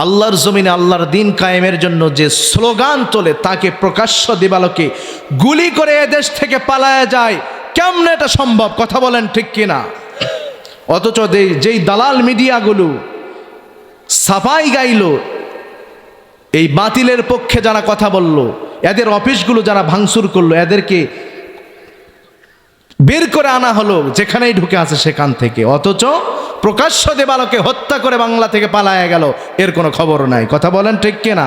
আল্লাহর জমিনে আল্লাহর দিন কায়েমের জন্য যে স্লোগান তোলে, তাকে প্রকাশ্য দিবালোকে গুলি করে এদেশ থেকে পালায়া যায়। কেমনে এটা সম্ভব? কথা বলেন ঠিক কিনা? অথচ যেই দালাল মিডিয়াগুলো সাফাই গাইল, এই বাতিলের পক্ষে যারা কথা বলল, এদের অফিসগুলো যারা ভাঙচুর করলো, এদেরকে বের করে আনা হলো যেখানেই ঢুকে আছে সেখান থেকে। অথচ প্রকাশ্য দেবালকে হত্যা করে বাংলা থেকে পালায়া গেল, এর কোনো খবর নাই। কথা বলেন ঠিক কিনা?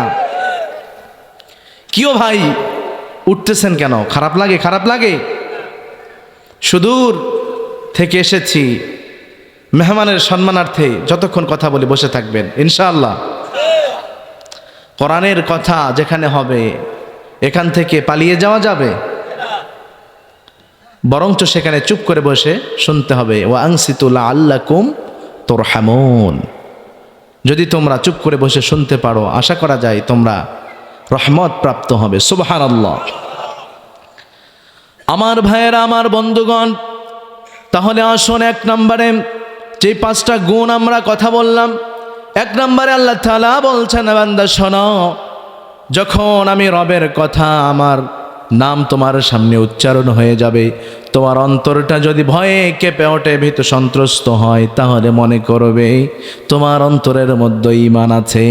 কিও ভাই উঠতেছেন কেন? খারাপ লাগে? খারাপ লাগে? সুদূর থেকে এসেছি, মেহমানের সম্মানার্থে যতক্ষণ কথা বলি বসে থাকবেন ইনশাআল্লাহ। কোরআনের কথা যেখানে হবে, এখান থেকে পালিয়ে যাওয়া যাবে? বরঞ্চ সেখানে চুপ করে বসে শুনতে হবে। ওয়া আনসিতু লাআল্লাকুম তুরহামুন। যদি তোমরা চুপ করে বসে শুনতে পারো, আশা করা যায় তোমরা রহমত প্রাপ্ত হবে। সুবহানাল্লাহ। আমার ভাইয়েরা, আমার বন্ধুগণ, তাহলে আসুন এক নম্বরে যে 5টা গুণ আমরা কথা বললাম, এক নম্বরে আল্লাহ তাআলা বলছেন, বান্দা শোনো, যখন আমি রবের কথা, আমার নাম তোমার সামনে উচ্চারণ হয়ে যাবে, তোমার অন্তরটা যদি ভয়ে কেঁপে ওঠে, ভীত সন্ত্রস্ত হয়, তাহলে মনে করবে তোমার অন্তরের মধ্যে ঈমান আছে।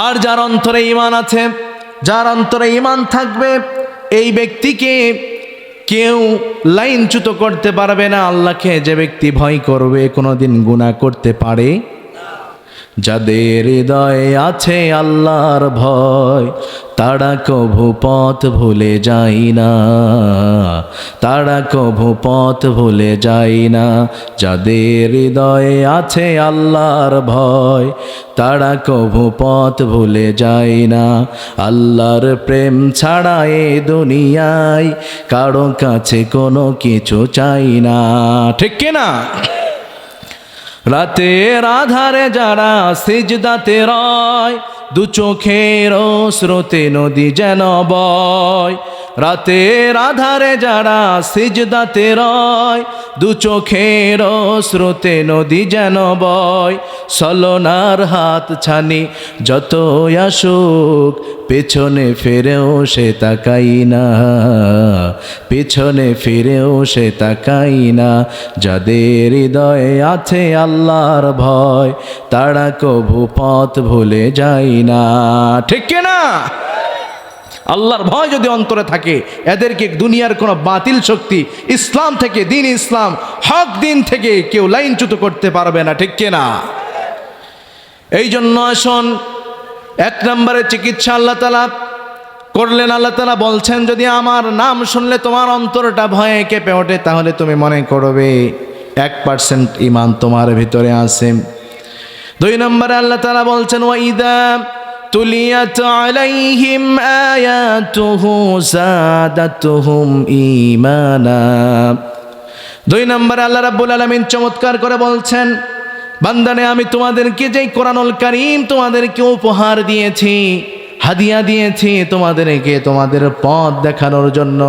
আর যার অন্তরে ঈমান আছে, যার অন্তরে ঈমান থাকবে, এই ব্যক্তিকে কেউ লাইনচ্যুত করতে পারবে না। আল্লাহকে যে ব্যক্তি ভয় করবে, কোনোদিন গুনাহ করতে পারে। যাদের হৃদয়ে আছে আল্লাহর ভয়, তারা কভু পথ ভুলে যায় না, তারা কভু পথ ভুলে যায় না। যাদের হৃদয়ে আছে আল্লাহর ভয়, তারা কভু পথ ভুলে যায় না। আল্লাহর প্রেম ছাড়া এ দুনিয়ায় কারো কাছে কোনো কিছু চাই না। ঠিক কিনা? রাতের আধারে যারা সিজদাতে রয়, দু চোখের স্রোতে নদী যেন বয়, রাতের আধারে যারা সিজদাতে রয়, দু চোখের স্রোতে নদী যেন বয়, ছলনার হাত ছানি যত আসুক, পেছনে ফিরেও সে তাকাই না, পেছনে ফিরেও সে তাকাই না। যাদের হৃদয়ে আছে আল্লাহর ভয়, তারা কভু পথ ভুলে যায় না। ঠিক কিনা? আল্লাহর ভয় যদি অন্তরে থাকে, এদেরকে দুনিয়ার কোনো বাতিল শক্তি ইসলাম থেকে, দিন ইসলাম হক দিন থেকে কেউ লাইনচ্যুত করতে পারবে না। ঠিক কিনা? এই জন্য আসুন, এক নম্বরে চিকিৎসা আল্লাহ তাআলা করলেন। আল্লাহ তাআলা বলছেন, যদি আমার নাম শুনলে তোমার অন্তরটা ভয়ে কেঁপে ওঠে, তাহলে তুমি মনে করবে 1% ঈমান তোমার ভিতরে আছে। দুই নম্বরে আল্লাহ তাআলা বলছেন, ওয়াইদা তুলিয়াত আলাইহিম আয়াতুহু যাদাতুহুম ঈমানা। দুই নম্বরে আল্লাহ রাব্বুল আলামিন চমৎকার করে বলছেন, বান্দানে আমি তোমাদেরকে যেই কোরআনুল কারীম তোমাদেরকে উপহার দিয়েছি, হাদিয়া দিয়েছি তোমাদেরকে, তোমাদের পথ দেখানোর জন্য।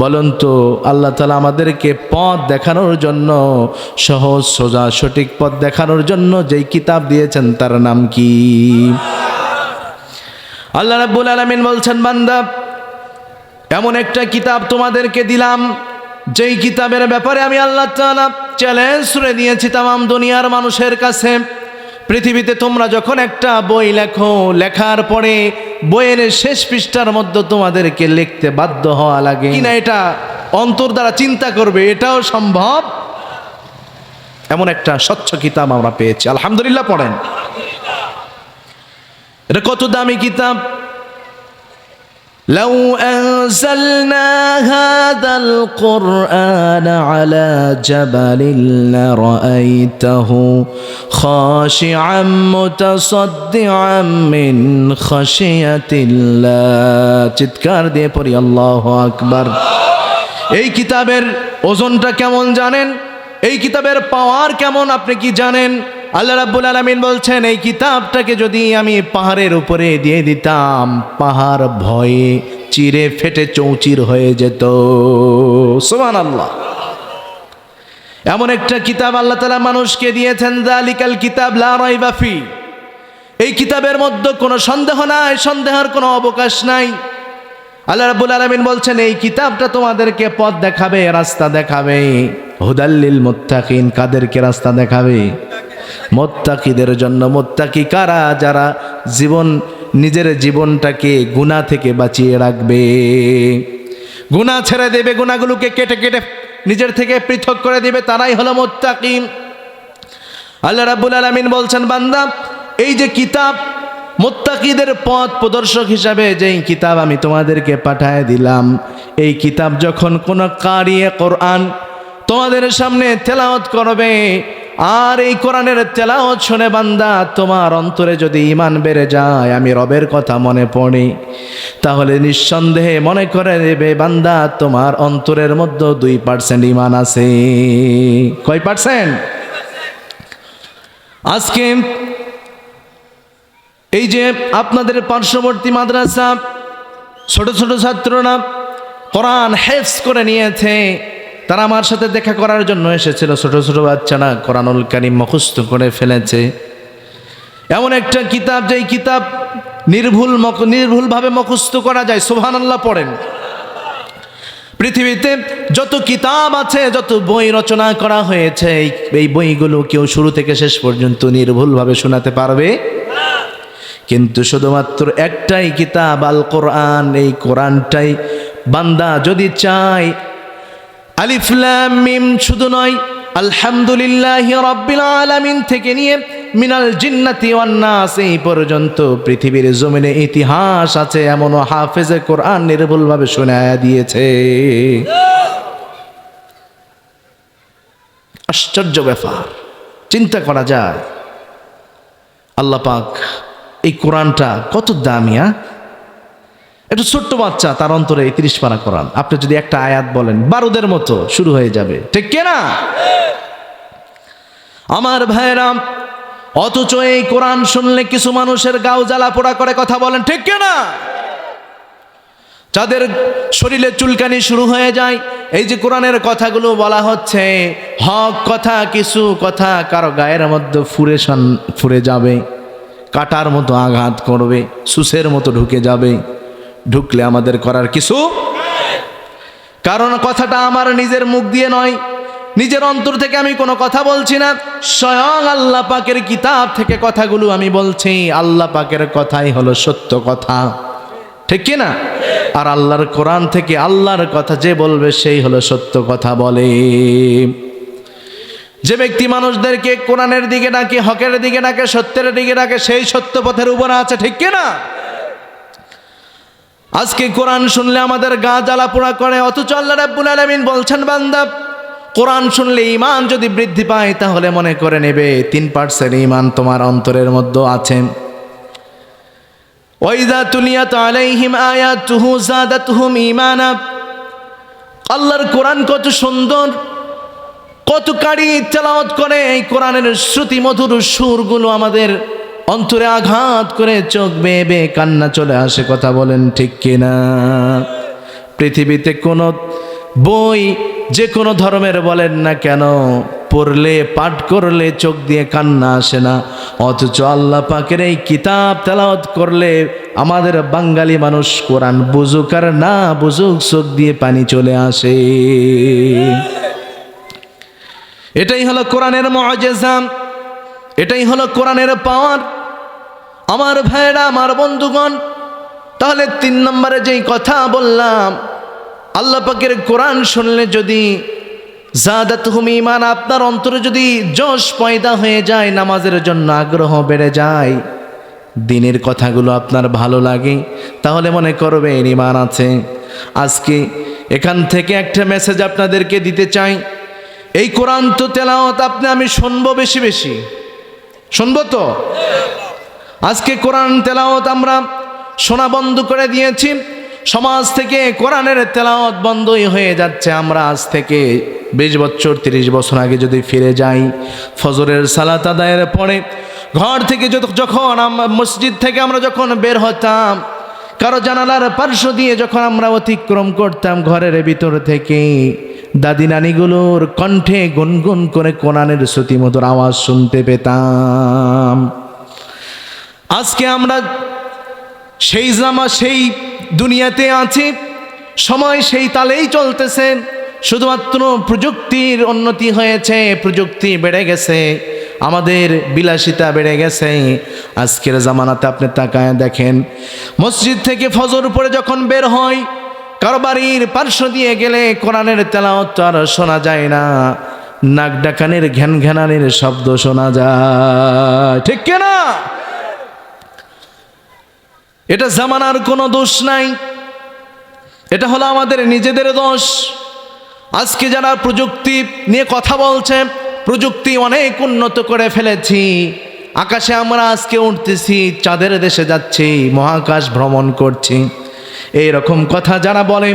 বলুন তো, আল্লাহ তাআলা আমাদেরকে পথ দেখানোর জন্য, সহজ সোজা সঠিক পথ দেখানোর জন্য যেই কিতাব দিয়েছেন তার নাম কি? আল্লাহ রাব্বুল আলামিন বলছেন, বান্দা এমন একটা কিতাব তোমাদেরকে দিলাম, যেই কিতাবের ব্যাপারে আমি আল্লাহ তাআলা চ্যালেঞ্জ করে দিয়েছি তাম দুনিয়ার মানুষের কাছে। পৃথিবীতে তোমরা যখন একটা বই লেখো, লেখার পরে বইয়ের শেষ পৃষ্ঠার মধ্যে তোমাদেরকে লিখতে বাধ্য হওয়া লাগে কিনা, এটা অন্তর দ্বারা চিন্তা করবে, এটাও সম্ভব। এমন একটা স্বচ্ছ কিতাব আমরা পেয়েছি, আলহামদুলিল্লাহ পড়েন। এটা কত দামি কিতাব! لو أنزلنا هذا القرآن على جبل لرأيته خاشعا متصدعا من خشية الله। চিৎকার দিয়ে পড়ি আল্লাহু আকবার। এই কিতাবের ওজনটা কেমন জানেন? এই কিতাবের পাওয়ার কেমন আপনি কি জানেন? আল্লাহ রাব্বুল আলামিন বলছেন, এই কিতাবটাকে যদি আমি পাহাড়ের উপরে দিয়ে দিতাম, পাহাড় ভয়ে চিরে ফেটে চৌচির হয়ে যেত। সুবহানাল্লাহ। এমন একটা কিতাব আল্লাহ তাআলা মানুষকে দিয়েছেন, যালিকাল কিতাব লা রাইবা ফি। এই কিতাবের মধ্যে কোনো সন্দেহ নাই, সন্দেহের কোনো অবকাশ নাই। আল্লাহ রাব্বুল আলামিন বলছেন, এই কিতাবটা তোমাদেরকে পথ দেখাবে, রাস্তা দেখাবে। হুদাল্লিল মুত্তাকিন, কাদেরকে রাস্তা দেখাবে? মুত্তাকিদের জন্য। মুত্তাকি কারা? যারা নিজের জীবনটাকে গুনাহ থেকে বাঁচিয়ে রাখবে, গুনাহ ছেড়ে দেবে, গুনাহগুলোকে কেটে কেটে নিজের থেকে পৃথক করে দিবে, তারাই হলো মুত্তাকি। আল্লাহ রাব্বুল আলামিন বলছেন, বান্দা এই যে কিতাব, মুত্তাকিদের পথ প্রদর্শক হিসাবে যেই কিতাব আমি তোমাদেরকে পাঠায় দিলাম, এই কিতাব যখন কোন কারিয়ে কোরআন তোমাদের সামনে তেলাওয়াত করবে, আর এই কোরআনের তেলাওয়াত শুনে বান্দা তোমার অন্তরে যদি ঈমান বেড়ে যায়, আমি রবের কথা মনে পড়ে, তাহলে নিঃসন্দেহে মনে করে দেবে বান্দা তোমার অন্তরের মধ্যে 2% ঈমান আছে। কয় পার্সেন্ট? আজকে এই যে আপনাদের পার্শ্ববর্তী মাদ্রাসা, ছোট ছোট ছাত্ররা কোরআন হেফজ করে নিয়েছে, তারা আমার সাথে দেখা করার জন্য এসেছিল। ছোট ছোট বাচ্চারা কোরআনুল কারীম মুখস্থ করে ফেলেছে। এমন একটা কিতাব, যেই কিতাব নির্ভুলভাবে মুখস্থ করা যায়। সুবহানাল্লাহ পড়েন। পৃথিবীতে যত কিতাব আছে, যত বই রচনা করা হয়েছে, এই বইগুলো কেউ শুরু থেকে শেষ পর্যন্ত নির্ভুলভাবে শোনাতে পারবে, কিন্তু শুধুমাত্র একটাই কিতাব, আল কোরআন। এই কোরআনটাই বান্দা যদি চায়, আলিফ লাম মিম শুধু নয়, আলহামদুলিল্লাহি রাব্বিল আলামিন থেকে নিয়ে মিনাল জিন্নাতি ওয়ান নাস এই পর্যন্ত পৃথিবীর জমিনে ইতিহাস আছে এমন হাফেজে কোরআন নির্ভুলভাবে শোনায়া দিয়েছে। আশ্চর্য ব্যাপার, চিন্তা করা যায়। আল্লাহ পাক এই কোরআনটা কত দামি! একটা ছোট্ট বাচ্চা, তার অন্তরে 30 পারা কোরআন। আপনি যদি একটা আয়াত বলেন, বারুদের মতো শুরু হয়ে যাবে। ঠিক কিনা? আমার ভাইরা, অথচ এই কোরআন শুনলে কিছু মানুষের গাও জ্বালা পোড়া করে, কথা বলেন ঠিক কিনা? যাদের শরীরে চুলকানি শুরু হয়ে যায়, এই যে কোরআনের কথাগুলো বলা হচ্ছে, হক কথা, কিছু কথা কারো গায়ের মধ্যে ফুরে যাবে, কাটার মতো আঘাত করবে, সুসের মতো ঢুকে যাবে। ঢুকলে আমাদের করার কিছু, কারণ কথাটা আমার নিজের মুখ দিয়ে নয়, নিজের অন্তর থেকে আমি কোনো কথা বলছি না, স্বয়ং আল্লাহ পাকের কিতাব থেকে কথাগুলো আমি বলছি। আল্লাহ পাকের কথাই হলো সত্য কথা, ঠিক কি না? আর আল্লাহর কোরআন থেকে আল্লাহর কথা যে বলবে সেই হলো সত্য কথা বলে। যে ব্যক্তি মানুষদেরকে কোরআনের দিকে ডাকে, হকের দিকে ডাকে, সত্যের দিকে ডাকে, সেই সত্য পথের উপরে আছে, ঠিক কি না? আজকে কোরআন শুনলে আমাদের গা জ্বালা পোড়া করে, অথচ আল্লাহ রাব্বুল আলামিন বলছেন, বান্দা কোরআন শুনলে ঈমান যদি বৃদ্ধি পায় তাহলে মনে করে নেবে 3% ঈমান তোমার অন্তরের মধ্যে আছে। ওয়াইযা তুলিয়াত আলাইহিম আয়াতুহু যাদাতুহুম ঈমানা। আল্লাহর কোরআন কত সুন্দর, কত কারি তেলাওয়াত করে, এই কোরআনের শ্রুতি মধুর সুরগুলো আমাদের অন্তরে আঘাত করে চোখ বেয়ে বেয়ে কান্না চলে আসে, কথা বলেন ঠিক কিনা? পৃথিবীতে কোনো বই যে কোনো ধর্মের বলেন না কেন, পড়লে পাঠ করলে চোখ দিয়ে কান্না আসে না, অথচ আল্লাহ পাকের এই কিতাব তেলাওয়াত করলে আমাদের বাঙালি মানুষ কোরআন বুঝুক আর না বুঝুক চোখ দিয়ে পানি চলে আসে। এটাই হলো কোরআনের মুআজিজা, এটাই হলো কোরআনের পাওয়ার। আমার ভাইরা, আমার বন্ধুগণ, তাহলে 3 নম্বরে যেই কথা বললাম, আল্লাহ পাকের কোরআন শুনলে যদি যাদাতুহুম ঈমান, আপনার অন্তরে যদি জোশ পয়দা হয়ে যায়, নামাজের জন্য আগ্রহ বেড়ে যায়, দিনের কথাগুলো আপনার ভালো লাগে, তাহলে মনে করবেন ঈমান আছে। আজকে এখান থেকে একটা মেসেজ আপনাদেরকে দিতে চাই, এই কোরআন তো তেলাওয়াত আপনি আমি শুনবো, বেশি বেশি শুনবো তো। আজকে কোরআন তেলাওয়াত আমরা শোনা বন্ধ করে দিয়েছি, সমাজ থেকে কোরআনের তেলাওয়াত বন্ধই হয়ে যাচ্ছে। আমরা আজ থেকে 20 বছর 30 বছর আগে যদি ফিরে যাই, ফজরের সালাত আদায়ের পরে ঘর থেকে যখন মসজিদ থেকে আমরা যখন বের হতাম, কারো জানালার পার্শ্ব দিয়ে যখন আমরা অতিক্রম করতাম, ঘরের ভিতর থেকে দাদি নানিগুলোর কণ্ঠে গুনগুন করে কোরআনের শ্রুতিমধুর আওয়াজ শুনতে পেতাম। আজকে আমরা সেই দুনিয়াতে আছি, সময় সেই তালেই চলতেছে, শুধুমাত্র প্রযুক্তির উন্নতি হয়েছে, প্রযুক্তি বেড়ে গেছে, আমাদের বিলাসিতা বেড়ে গেছে। আজকের জামানাতে আপনি তাকায় দেখেন, মসজিদ থেকে ফজর পড়ে যখন বের হয়, কারো বাড়ির পার্শ্ব দিয়ে গেলে কোরআনের তেলাওয়াত আর শোনা যায় না, নাক ডাকানের ঘ্যান ঘ্যানানের শব্দ শোনা যায়, ঠিক কিনা? এটা জামানার কোনো দোষ নাই, এটা হলো আমাদের নিজেদের দোষ। আজকে যারা প্রযুক্তি নিয়ে কথা বলছে, প্রযুক্তি অনেক উন্নত করে ফেলেছি, আকাশে আমরা আজকে উঠতেছি, চাঁদের দেশে যাচ্ছি, মহাকাশ ভ্রমণ করছি, এই রকম কথা যারা বলে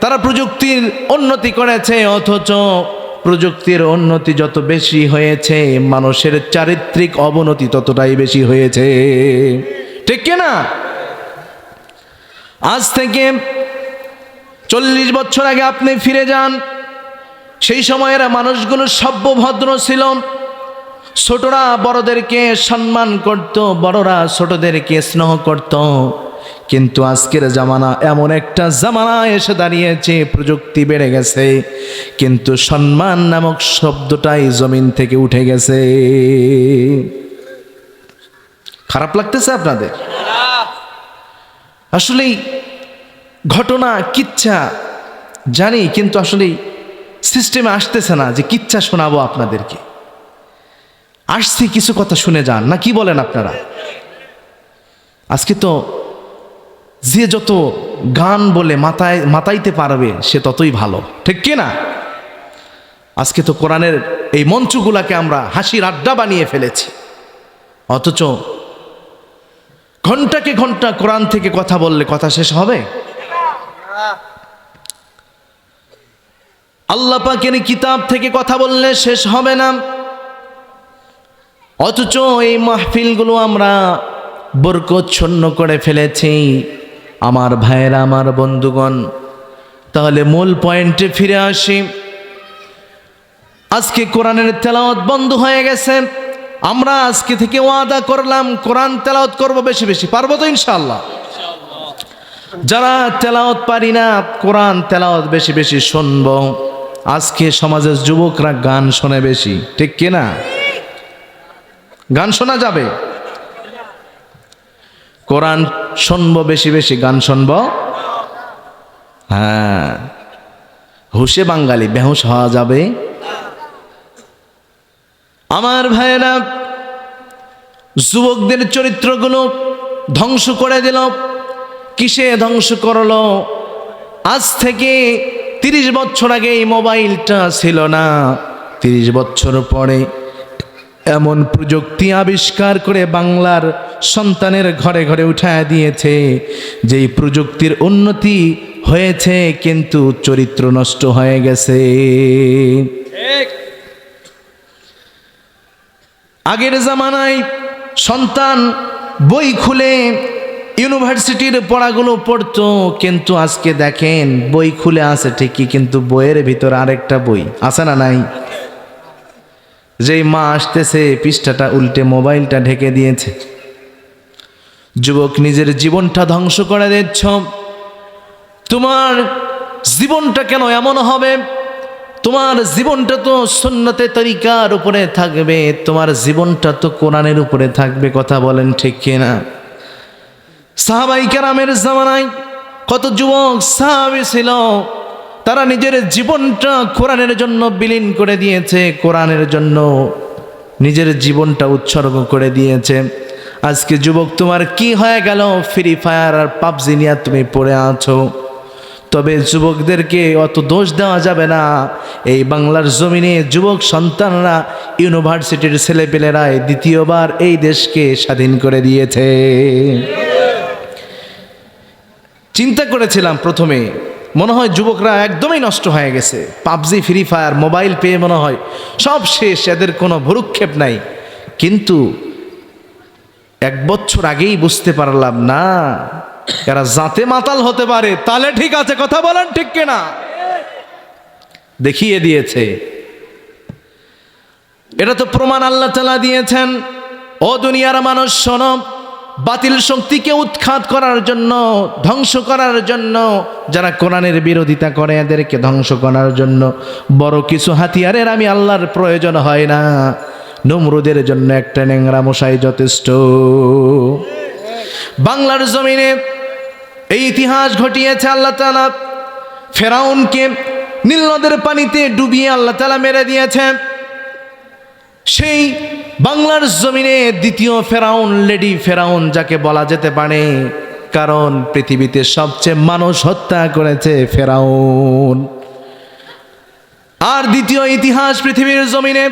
তারা প্রযুক্তির উন্নতি করেছে, অথচ প্রযুক্তির উন্নতি যত বেশি হয়েছে, মানুষের চারিত্রিক অবনতি ততটাই বেশি হয়েছে, ঠিক কিনা? আজ থেকে 40 বছর আগে আপনি ফিরে যান, সেই সময়ের মানুষগুলো সভ্য ভদ্র ছিল, ছোটরা বড়দেরকে সম্মান করত, বড়রা ছোটদেরকে স্নেহ করত। কিন্তু আজকের জামানা এমন একটা জামানা এসে দাঁড়িয়েছে, প্রযুক্তি বেড়ে গেছে, কিন্তু সম্মান নামক শব্দটাই জমিন থেকে উঠে গেছে। খারাপ লাগতেছে আপনাদের? আসলেই ঘটনা কিচ্ছা জানি, কিন্তু আসলেই সিস্টেমে আসতেছে না যে কিচ্ছা শোনাবো আপনাদেরকে। আসছি কিছু কথা শুনে যান না, কি বলেন আপনারা? আজকে তো যে যত গান বলে মাতাইতে পারবে সে ততই ভালো, ঠিক কি না? আজকে তো কোরআনের এই মঞ্চগুলাকে আমরা হাসির আড্ডা বানিয়ে ফেলেছি, অথচ ঘন্টাকে ঘন্টা কোরআন থেকে কথা বললে কথা শেষ হবে? আল্লাহ পাকের কিতাব থেকে কথা বললে শেষ হবে না। অথচ এই মাহফিলগুলো আমরা বরকতশূন্য করে ফেলেছি। আমার ভাইয়েরা, আমার বন্ধুগণ, তাহলে মূল পয়েন্টে ফিরে আসি। আজকে কোরআনের তেলাওয়াত বন্ধ হয়ে গেছে। আমরা আজকে থেকে ওয়াদা করলাম কোরআন তেলাওয়াত করব বেশি বেশি। পারবো তো ইনশাআল্লাহ? যারা তেলাওয়াত পারি না, কোরআন তেলাওয়াত বেশি বেশি শুনবো। আজকে সমাজের যুবকরা গান শোনে বেশি, ঠিক কিনা? গান শোনা যাবে, কোরআন শুনবো বেশি বেশি, গান শুনবো। হ্যাঁ, হুশে বাঙালি, বেহুশ হওয়া যাবে। আমার ভাইয়েরা, যুবকদের চরিত্রগুলো ধ্বংস করে দিল। কিসে ধ্বংস করলো? আজ থেকে 30 বছর আগে এই মোবাইলটা ছিল না, 30 বছর পরে এমন প্রযুক্তি আবিষ্কার করে বাংলার সন্তানের ঘরে ঘরে উঠায় দিয়েছে, যেই প্রযুক্তির উন্নতি হয়েছে কিন্তু চরিত্র নষ্ট হয়ে গেছে। আগের জামানায় সন্তান বই খুলে ইউনিভার্সিটির পড়াগুলো পড়তো, কিন্তু আজকে দেখেন বই খুলে আছে ঠিকই, কিন্তু বইয়ের ভিতর আরেকটা বই আছে না নাই? যেই মা আসতেছে পৃষ্ঠাটা উল্টে মোবাইলটা ঢেকে দিয়েছে। যুবক, নিজের জীবনটা ধ্বংস করে দিচ্ছ। তোমার জীবনটা কেন এমন হবে? তোমার জীবনটা তো সুন্নতে তরিকার উপরে থাকবে, তোমার জীবনটা তো কোরআনের উপরে থাকবে। কথা বলেন ঠিক কিনা? সাহাবাই কেরামের জামানায় কত যুবক সাহাবী ছিল, তারা নিজের জীবনটা কোরআনের জন্য বিলীন করে দিয়েছে, কোরআনের জন্য নিজের জীবনটা উৎসর্গ করে দিয়েছে। আজকে যুবক, তোমার কি হয়ে গেল? ফ্রি ফায়ার আর পাবজি নিয়ে তুমি পড়ে আছো। তবে যুবকদেরকে অত দোষ দেওয়া যাবে না। এই বাংলার জমিনে যুবক সন্তানরা, ইউনিভার্সিটির ছেলেপেলেরাই দ্বিতীয়বার এই দেশকে স্বাধীন করে দিয়েছে। চিন্তা করেছিলাম প্রথমে, মনে হয় যুবকরা একদমই নষ্ট হয়ে গেছে। পাবজি, ফ্রি ফায়ার, মোবাইল পেয়ে মনে হয় সব শেষ, এদের কোনো ভ্রুক্ষেপ নাই। কিন্তু 1 বছর আগেই বুঝতে পারলাম না, এরা জাতে মাতাল হতে পারে। তাহলে ঠিক আছে, কথা বলেন ঠিক কিনা? দেখিয়ে দিয়েছে। এটা তো প্রমাণ আল্লাহ তাআলা দিয়েছেন। ও দুনিয়ার মানুষ শোনো, বাতিল শক্তিকে উৎখাত করার জন্য, ধ্বংস করার জন্য, যারা কোরআনের বিরোধিতা করে এদেরকে ধ্বংস করার জন্য বড় কিছু হাতিয়ারের আমি আল্লাহর প্রয়োজন হয় না। নমরুদের জন্য একটা ন্যাংরা মশাই যথেষ্ট। বাংলার জমিনে এই ইতিহাস ঘটিয়েছে আল্লাহ তাআলা। ফেরাউনকে নীল নদের পানিতে ডুবিয়ে আল্লাহ তাআলা মেরে দিয়েছে। সেই বাংলার জমিনে দ্বিতীয় ফেরাউন, লেডি ফেরাউন যাকে বলা যেতে পারে, কারণ পৃথিবীতে সবচেয়ে মানুষ হত্যা করেছে ফেরাউন। আর দ্বিতীয় ইতিহাস পৃথিবীর জমিনে,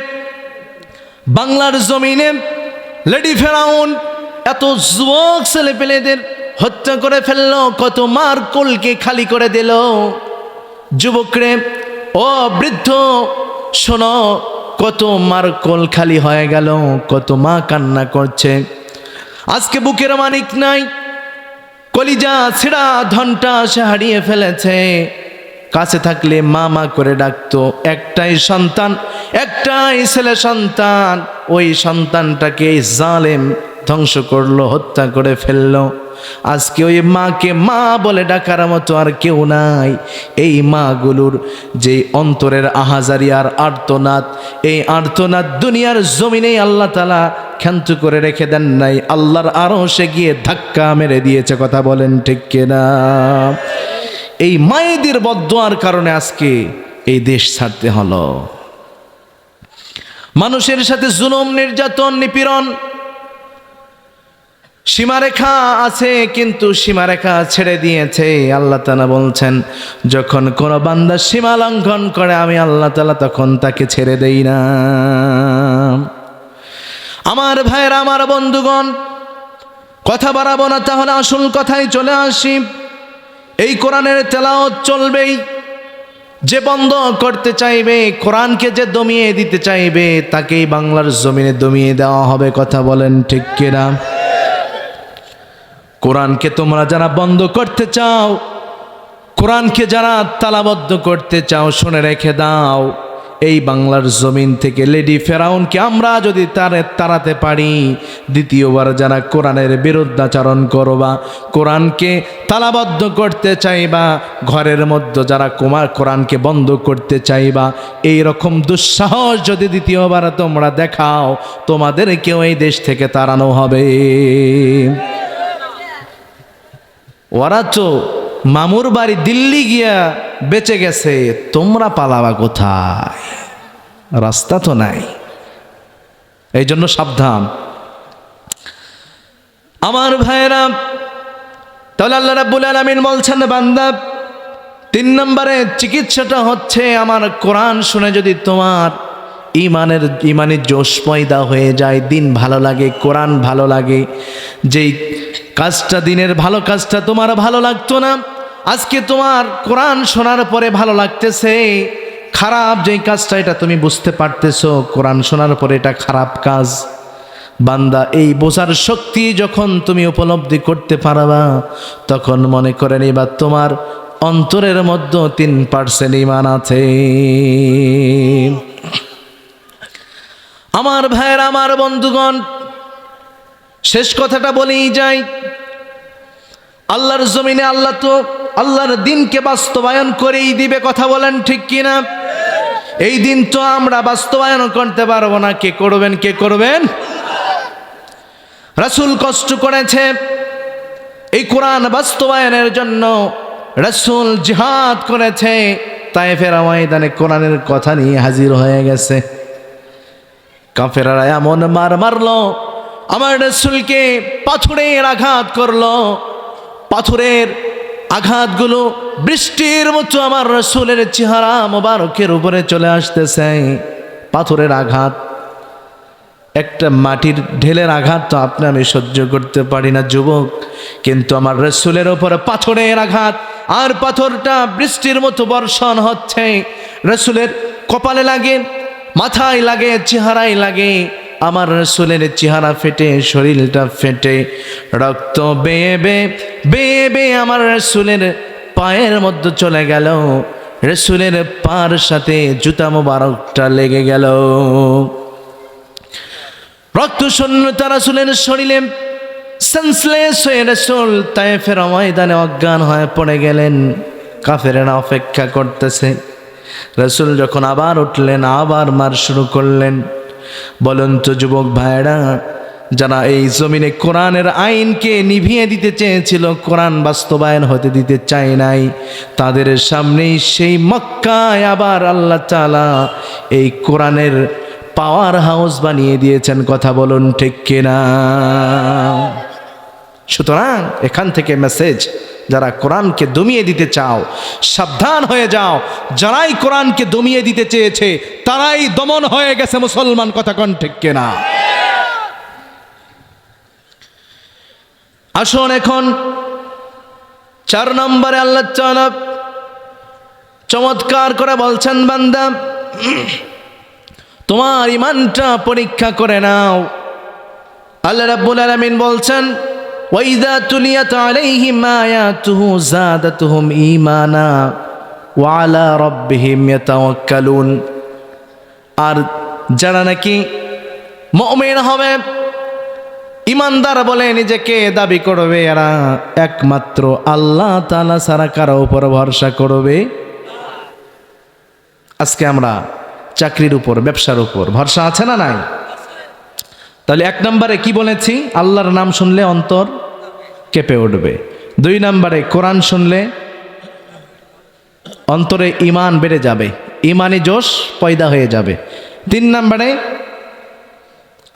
বাংলার জমিনে লেডি ফেরাউন এত যুবক ছেলেপেলেদের হত্যা করে ফেললো, কত মার কোলকে খালি করে দিল। যুবকরে, ও বৃদ্ধ শোনো, কত মার কোল খালি হয়ে গেল, কত মা কান্না করছে। আজকে বুকের মানিক নাই, কলিজা ছিঁড়া ধনটা সে হারিয়ে ফেলেছে। কাছে থাকলে মা মা করে ডাকতো। একটাই সন্তান, একটাই ছেলে সন্তান, ওই সন্তানটাকে জালেম ধ্বংস করলো, হত্যা করে ফেললো। আজকে ওই মাকে মা বলে ডাকার মতো আর কেউ নাই। এই মাগুলোর যে অন্তরের আহাজারি আর আর্তনাদ, এই আর্তনাদ দুনিয়ার জমিনে আল্লাহ তাআলা ক্ষান্ত করে রেখে দেন নাই, আল্লাহর আরশে গিয়ে ধাক্কা মেরে দিয়েছে। কথা বলেন ঠিক কিনা? এই মায়েদের বদদোয়ার কারণে আজকে এই দেশ ছাড়তে হলো। মানুষের সাথে জুলুম, নির্যাতন, নিপীড়ন, সীমারেখা আছে, কিন্তু সীমারেখা ছেড়ে দিয়েছে। আল্লাহ তাআলা বলছেন, যখন কোনো বান্দা সীমা লঙ্ঘন করে আমি আল্লাহ তাআলা তখন তাকে ছেড়ে দেই না। আমার ভাইয়েরা, আমার বন্ধুগণ, কথা বাড়াবো না, তাহলে আসল কথায় চলে আসি। এই কোরআনের তেলাওয়াত চলবেই। যে বন্ধ করতে চাইবে, কোরআনকে যে দমিয়ে দিতে চাইবে, তাকেই বাংলার জমিনে দমিয়ে দেওয়া হবে। কথা বলেন ঠিক কিনা? কোরআনকে তোমরা যারা বন্ধ করতে চাও, কোরআনকে যারা তালাবদ্ধ করতে চাও, শুনে রেখে দাও, এই বাংলার জমিন থেকে লেডি ফেরাউনকে আমরা যদি তাড়াতে পারি, দ্বিতীয়বার যারা কোরআনের বিরুদ্ধাচরণ করবা, কোরআনকে তালাবদ্ধ করতে চাইবা, ঘরের মধ্যে যারা কোরআনকে বন্ধ করতে চাইবা, এই রকম দুঃসাহস যদি দ্বিতীয়বার তোমরা দেখাও, তোমাদেরকেও এই দেশ থেকে তাড়ানো হবে। ওরা তো মামুর বাড়ি দিল্লি গিয়া বেঁচে গেছে, তোমরা পালাবা কোথায়? রাস্তা তো নাই। এই জন্য সাবধান আমার ভাইরা। তাহলে আল্লাহ রাব্বুল আলামিন বলছেন, বান্দা 3 নম্বরে চিকিৎসাটা হচ্ছে আমার কোরআন শুনে যদি তোমার ইমানের জোশ পয়দা হয়ে যায়, দিন ভালো লাগে, কোরআন ভালো লাগে, যেই কাজটা দিনের ভালো কাজটা তোমার ভালো লাগতো না, আজকে তোমার কোরআন শোনার পরে ভালো লাগতেছে। খারাপ যেই কাজটা এটা তুমি বুঝতে পারতেছো, কোরআন শোনার পরে এটা খারাপ কাজ। বান্দা এই বোঝার শক্তি যখন তুমি উপলব্ধি করতে পারবা, তখন মনে করে নিবা তোমার অন্তরের মধ্যে 3% ঈমান আছে। আমার ভাইয়ের, আমার বন্ধুগণ, শেষ কথাটা বলেই যাই। আল্লাহর জমিনে আল্লাহ তো আল্লাহর দিনকে বাস্তবায়ন করেই দিবে। কথা বলেন ঠিক কিনা? এই দিন তো আমরা বাস্তবায়ন করতে পারবো না। কে করবেন? কে করবেন? রাসূল কষ্ট করেছে এই কোরআন বাস্তবায়নের জন্য। রাসূল জিহাদ করেছে, তায়েফের ময়দানে কোরআনের কথা নিয়ে হাজির হয়ে গেছে। কাফেররা এমন মারলো, আমার রাসূলকে পাথরের আঘাত করলো। পাথরের আঘাতগুলো বৃষ্টির মতো আমার রাসূলের চেহারা মোবারকের উপরে চলে আসতেছে। পাথরের আঘাত, একটা মাটির ঢেলের আঘাত তো আপনি আমি সহ্য করতে পারি না যুবক, কিন্তু আমার রাসূলের উপরে পাথরের আঘাত, আর পাথরটা বৃষ্টির মতো বর্ষণ হচ্ছে। রাসূলের কপালে লাগে, মাথায় লাগে, চেহারায় লাগে। আমার রাসূলের চেহারা ফেটে, শরীরটা ফেটে, রক্ত বেয়ে বেয়ে আমার রাসূলের পায়ের মধ্যে চলে গেল। রাসূলের পার সাথে জুতা মোবারকটা লেগে গেল। রক্ত শূন্যতা রাসূলের শরীরে, সেন্সলেস হয়ে রাসূল তায়েফের ময়দানে অজ্ঞান হয়ে পড়ে গেলেন। কাফেরেরা অপেক্ষা করতেছে। রাসূল যখন আবার উঠলেন, আবার মার শুরু করলেন। বলুন তো যুবক ভাইরা, যারা এই জমিনে কোরআনের আইনকে নিভিয়ে দিতে চেয়েছিল, কোরআন বাস্তবায়ন হতে দিতে চায় নাই, তাদের সামনেই সেই মক্কায় আবার আল্লাহ তাআলা এই কোরআনের পাওয়ার হাউস বানিয়ে দিয়েছেন। কথা বলুন ঠিক কিনা? সুতরাং এখান থেকে মেসেজ, যারা কোরআনকে দমিয়ে দিতে চাও সাবধান হয়ে যাও। যারাই কোরআনকে দমিয়ে দিতে চেয়েছে তারাই দমন হয়ে গেছে মুসলমান। কথা কোন ঠিক কিনা? আসুন এখন 4 নম্বরে আল্লাহ তাআলা চমৎকার করে বলছেন, বান্দা তোমার ঈমানটা পরীক্ষা করে নাও। আল্লাহ রাব্বুল আলামিন বলছেন, وَإِذَا تُلِيَتْ عَلَيْهِمْ آيَاتُهُ زَادَتْهُمْ إِيمَانًا وَعَلَى رَبِّهِمْ يَتَوَكَّلُونَ। আর যারা নাকি মুমিন হবে, ইমানদার বলে নিজেকে দাবি করবে, এরা একমাত্র আল্লাহ তাআলা ছাড়া কারো উপর ভরসা করবে। আজকে আমরা চাকরির উপর, ব্যবসার উপর ভরসা আছে না নাই? তাহলে 1 নম্বরে কি বলেছি? আল্লাহর নাম শুনলে অন্তর কেঁপে উঠবে। 2 নম্বরে কোরআন শুনলে অন্তরে ঈমান বেড়ে যাবে, ঈমানি জোশ পয়দা হয়ে যাবে। 3 নম্বরে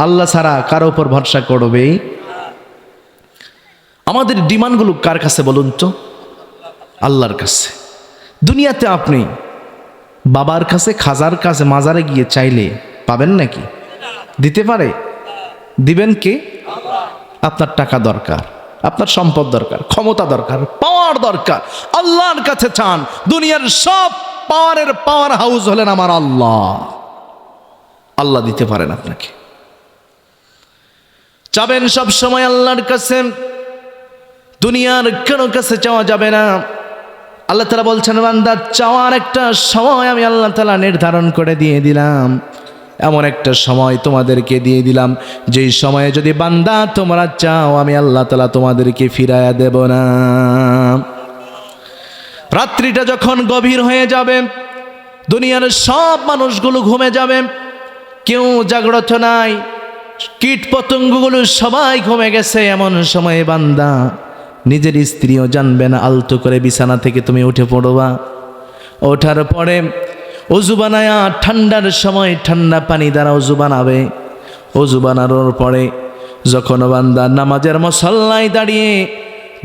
আল্লাহ ছাড়া কারো উপর ভরসা করবে। আমাদের ডিমান্ডগুলো কার কাছে বলুন তো? আল্লাহর কাছে। দুনিয়াতে আপনি বাবার কাছে, খাজার কাছে, মাজারে গিয়ে চাইলে পাবেন নাকি? দিতে পারে? দিবেন কে? আপনার টাকা দরকার, আপনার সম্পদ দরকার, ক্ষমতা দরকার, পাওয়ার দরকার, আল্লাহর কাছে চান। দুনিয়ার সব পাওয়ারের পাওয়ার হাউস হলেন আমার আল্লাহ। আল্লাহ দিতে পারেন আপনাকে। চাবেন সব সময় আল্লাহর কাছে, দুনিয়ার কারো কাছে চাওয়া যাবে না। আল্লাহ তাআলা বলছেন, বান্দা চাওয়ার একটা সময় আমি আল্লাহ তাআলা নির্ধারণ করে দিয়ে দিলাম। এমন একটা সময় তোমাদেরকে দিয়ে দিলাম, যেই সময়ে যদি বান্দা তোমরা চাও আমি আল্লাহ তাআলা তোমাদেরকে ফিরাইয়া দেব না। রাত্রিটা যখন গভীর হয়ে যাবে, দুনিয়ার সব মানুষগুলো ঘুমে যাবে, কেউ জাগ্রত নাই, কীট পতঙ্গগুলো সবাই ঘুমে গেছে। এমন সময়ে বান্দা নিজের স্ত্রীও জানবে না, আলতো করে বিছানা থেকে তুমি উঠে পড়বা। ওঠার পরে অজু বানায়া ঠান্ডার সময় ঠান্ডা পানি দ্বারা অজু বানাবে। অজু বানানোর পরে যখন বান্দা নামাজের মুসল্লায় দাঁড়িয়ে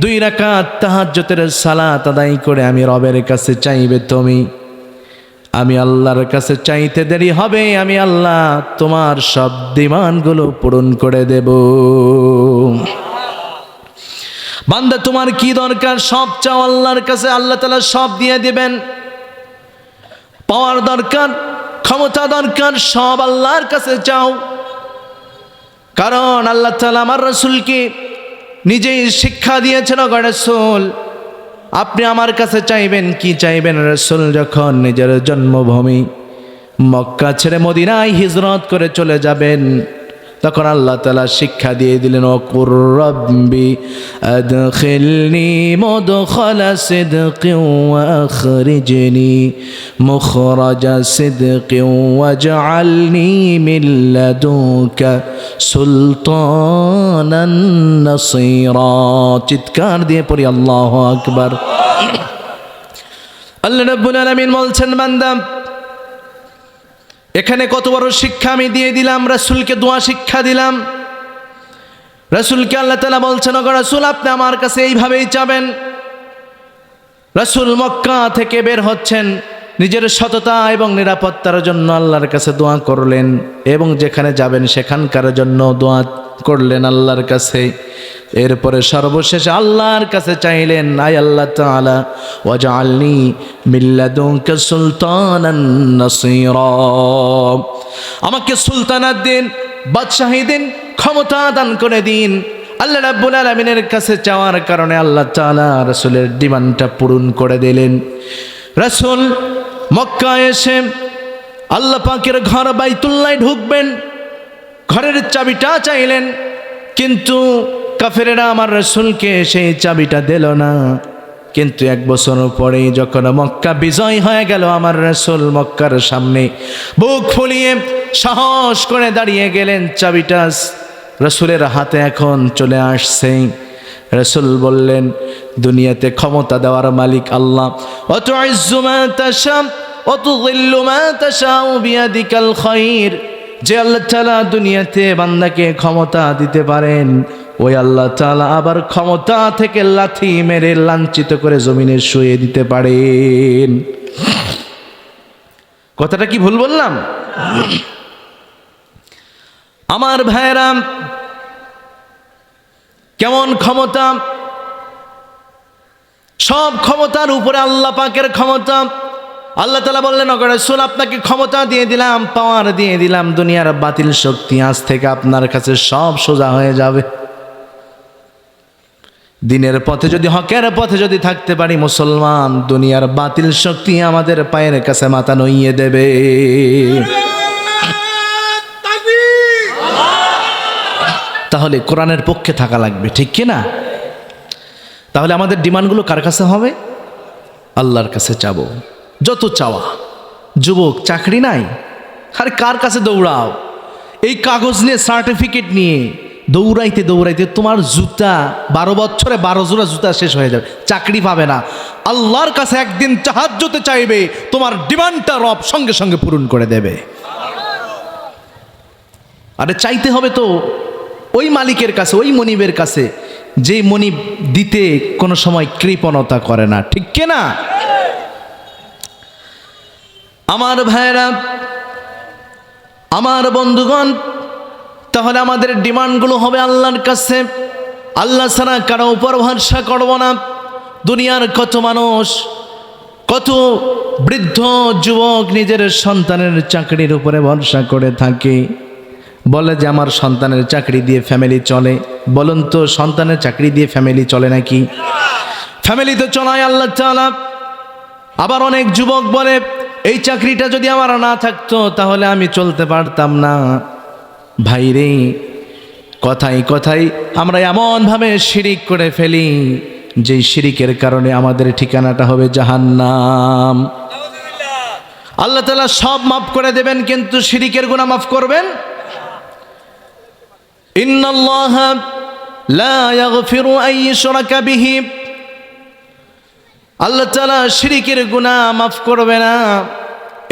2 রাকাত তাহাজ্জুদের সালাত আদায় করে আমি রবের কাছে চাইবে, আমি আল্লাহর কাছে চাইতে দেরি হবে, আমি আল্লাহ তোমার সব ডিমান্ডগুলো পূরণ করে দেব। বান্দা তোমার কি দরকার সব চাও আল্লাহর কাছে, আল্লাহ তাআলা সব দিয়ে দিবেন। পাওয়ার দরকার, ক্ষমতা দরকার, সব আল্লাহর কাছে চাও। কারণ আল্লাহ তাআলা আমার রাসূলকে নিজেই শিক্ষা দিয়েছেন, ও রাসূল আপনি আমার কাছে চাইবেন কি চাইবেন? রাসূল যখন নিজের জন্মভূমি মক্কা ছেড়ে মদিনায় হিজরত করে চলে যাবেন, তখন আল্লাহ তাআলা শিক্ষা দিয়ে দিলেন, ওকুর রব্বি আদখিলনি মুদখালা সিদকিন ওয়া আখরিজনি মুখরাজা সিদকিন ওয়াজআলনি মিন লাদুনকা সুলতানান নাসীরা। চিৎকার দিয়ে পড়ি আল্লাহু আকবার। আল্লাহ রাব্বুল আলামিন বলছেন, বান্দা এখানে কত বড় শিক্ষা আমি দিয়ে দিলাম, রাসূলকে দোয়া শিক্ষা দিলাম। রাসূলকে আল্লাহ তাআলা বলছেন, ওগো রাসূল আপনি আমার কাছে এইভাবেই চাবেন। রাসূল মক্কা থেকে বের হচ্ছেন, নিজের সততা এবং নিরাপত্তার জন্য আল্লাহর কাছে দোয়া করলেন, এবং যেখানে যাবেন সেখানকার জন্য দোয়া করলেন আল্লাহর কাছে। এরপরে সর্বশেষে আল্লাহর কাছে চাইলেন, আয় আল্লাহ তাআলা ওয়াজআলনি মিন লাদুনকা সুলতানান নাসীরা, আমাকে সুলতানাত দিন, বাদশাহী দিন, ক্ষমতা দান করে দিন। আল্লাহ রাব্বুল আলামিনের কাছে চাওয়ার কারণে আল্লাহ তাআলা রাসূলের ডিমান্ডটা পূরণ করে দিলেন। রাসূল মক্কা এসে আল্লাহ পাকের ঘর বাইতুল্লাহ ঢুকবেন, ঘরের চাবিটা চাইলেন, কিন্তু কাফেরেরা আমার রাসূলকে সেই চাবিটা দিল না। কিন্তু 1 বছর পরেই যখন মক্কা বিজয় হয়ে গেল, আমার রাসূল মক্কার সামনে বুক ফুলিয়ে সাহস করে দাঁড়িয়ে গেলেন। চাবিটা রাসূলের হাতে এখন চলে আসছে। রাসূল বললেন, দুনিয়াতে ক্ষমতা দেওয়ার মালিক আল্লাহ, ওয়া তুইজ্জু মা তাশা ওয়া তুযিল্লু মা তাশা বিয়াদিকাল খায়র। যে আল্লাহ তাআলা দুনিয়াতে বান্দাকে ক্ষমতা দিতে পারেন, ওই আল্লাহ তাআলা আবার ক্ষমতা থেকে লাথি মেরে লাঞ্ছিত করে জমিনে শুয়ে দিতে পারেন। কথাটা কি ভুল বললাম? আমার ভাইরা, কেমন ক্ষমতা! সব ক্ষমতার উপরে আল্লাহ পাকের ক্ষমতা। আল্লাহ তাআলা বললেন, ওগো রাসূল আপনাকে ক্ষমতা দিয়ে দিলাম, পাওয়ার দিয়ে দিলাম, দুনিয়ার বাতিল শক্তি আজ থেকে আপনার কাছে সব সোজা হয়ে যাবে। দিনের পথে যদি, হকের পথে যদি থাকতে পারি মুসলমান, দুনিয়ার বাতিল শক্তি আমাদের পায়ের কাছে মাথা নইয়ে দেবে। তাহলে কোরআনের পক্ষে থাকা লাগবে, ঠিক কি না? তাহলে আমাদের ডিমান্ডগুলো কার কাছে হবে? আল্লাহর কাছে চাবো। যত চাওয়া, যুবক চাকরি নাই, আরে কার কাছে দৌড়াও? এই কাগজ নিয়ে, সার্টিফিকেট নিয়ে দৌড়াইতে দৌড়াইতে তোমার জুতা 12 বছরে 12 জোড়া জুতা শেষ হয়ে যাবে, চাকরি পাবে না। আল্লাহর কাছে একদিন তাহাজ্জুদে চাইবে, তোমার ডিমান্ডটা রব সঙ্গে সঙ্গে পূরণ করে দেবে। আরে চাইতে হবে তো ওই মালিকের কাছে, ওই মনিবের কাছে, যে মনিব দিতে কোনো সময় কৃপণতা করে না, ঠিক কি না? আমার ভাইরা, আমার বন্ধুগণ, তাহলে আমাদের ডিমান্ডগুলো হবে আল্লাহর কাছে। আল্লাহ ছাড়া কারো উপর ভরসা করব না। দুনিয়ার কত মানুষ কত বৃদ্ধ যুবক নিজের সন্তানের চাকরির উপরে ভরসা করে থাকে, বলে যে আমার সন্তানের চাকরি দিয়ে ফ্যামিলি চলে। বলুন তো, সন্তানের চাকরি দিয়ে ফ্যামিলি চলে নাকি? ফ্যামিলি তো চলায় আল্লাহ তাআলা। আবার অনেক যুবক বলে এই চাকরিটা যদি আমার না থাকতো তাহলে আমি চলতে পারতাম না। ভাইরে, কথাই কথাই আমরা এমনভাবে শিরিক করে ফেলি যে শিরিকের কারণে আমাদের ঠিকানাটা হবে জাহান্নাম। আল্লাহ তাআলা সব মাফ করে দেবেন, কিন্তু শিরিকের গুনাহ মাফ করবেন? ইন্নাল্লাহা লা ইয়াগফিরু আন ইউশরাকা বিহি, আল্লাহ তাআলা শিরিকের গুনাহ মাফ করবে না।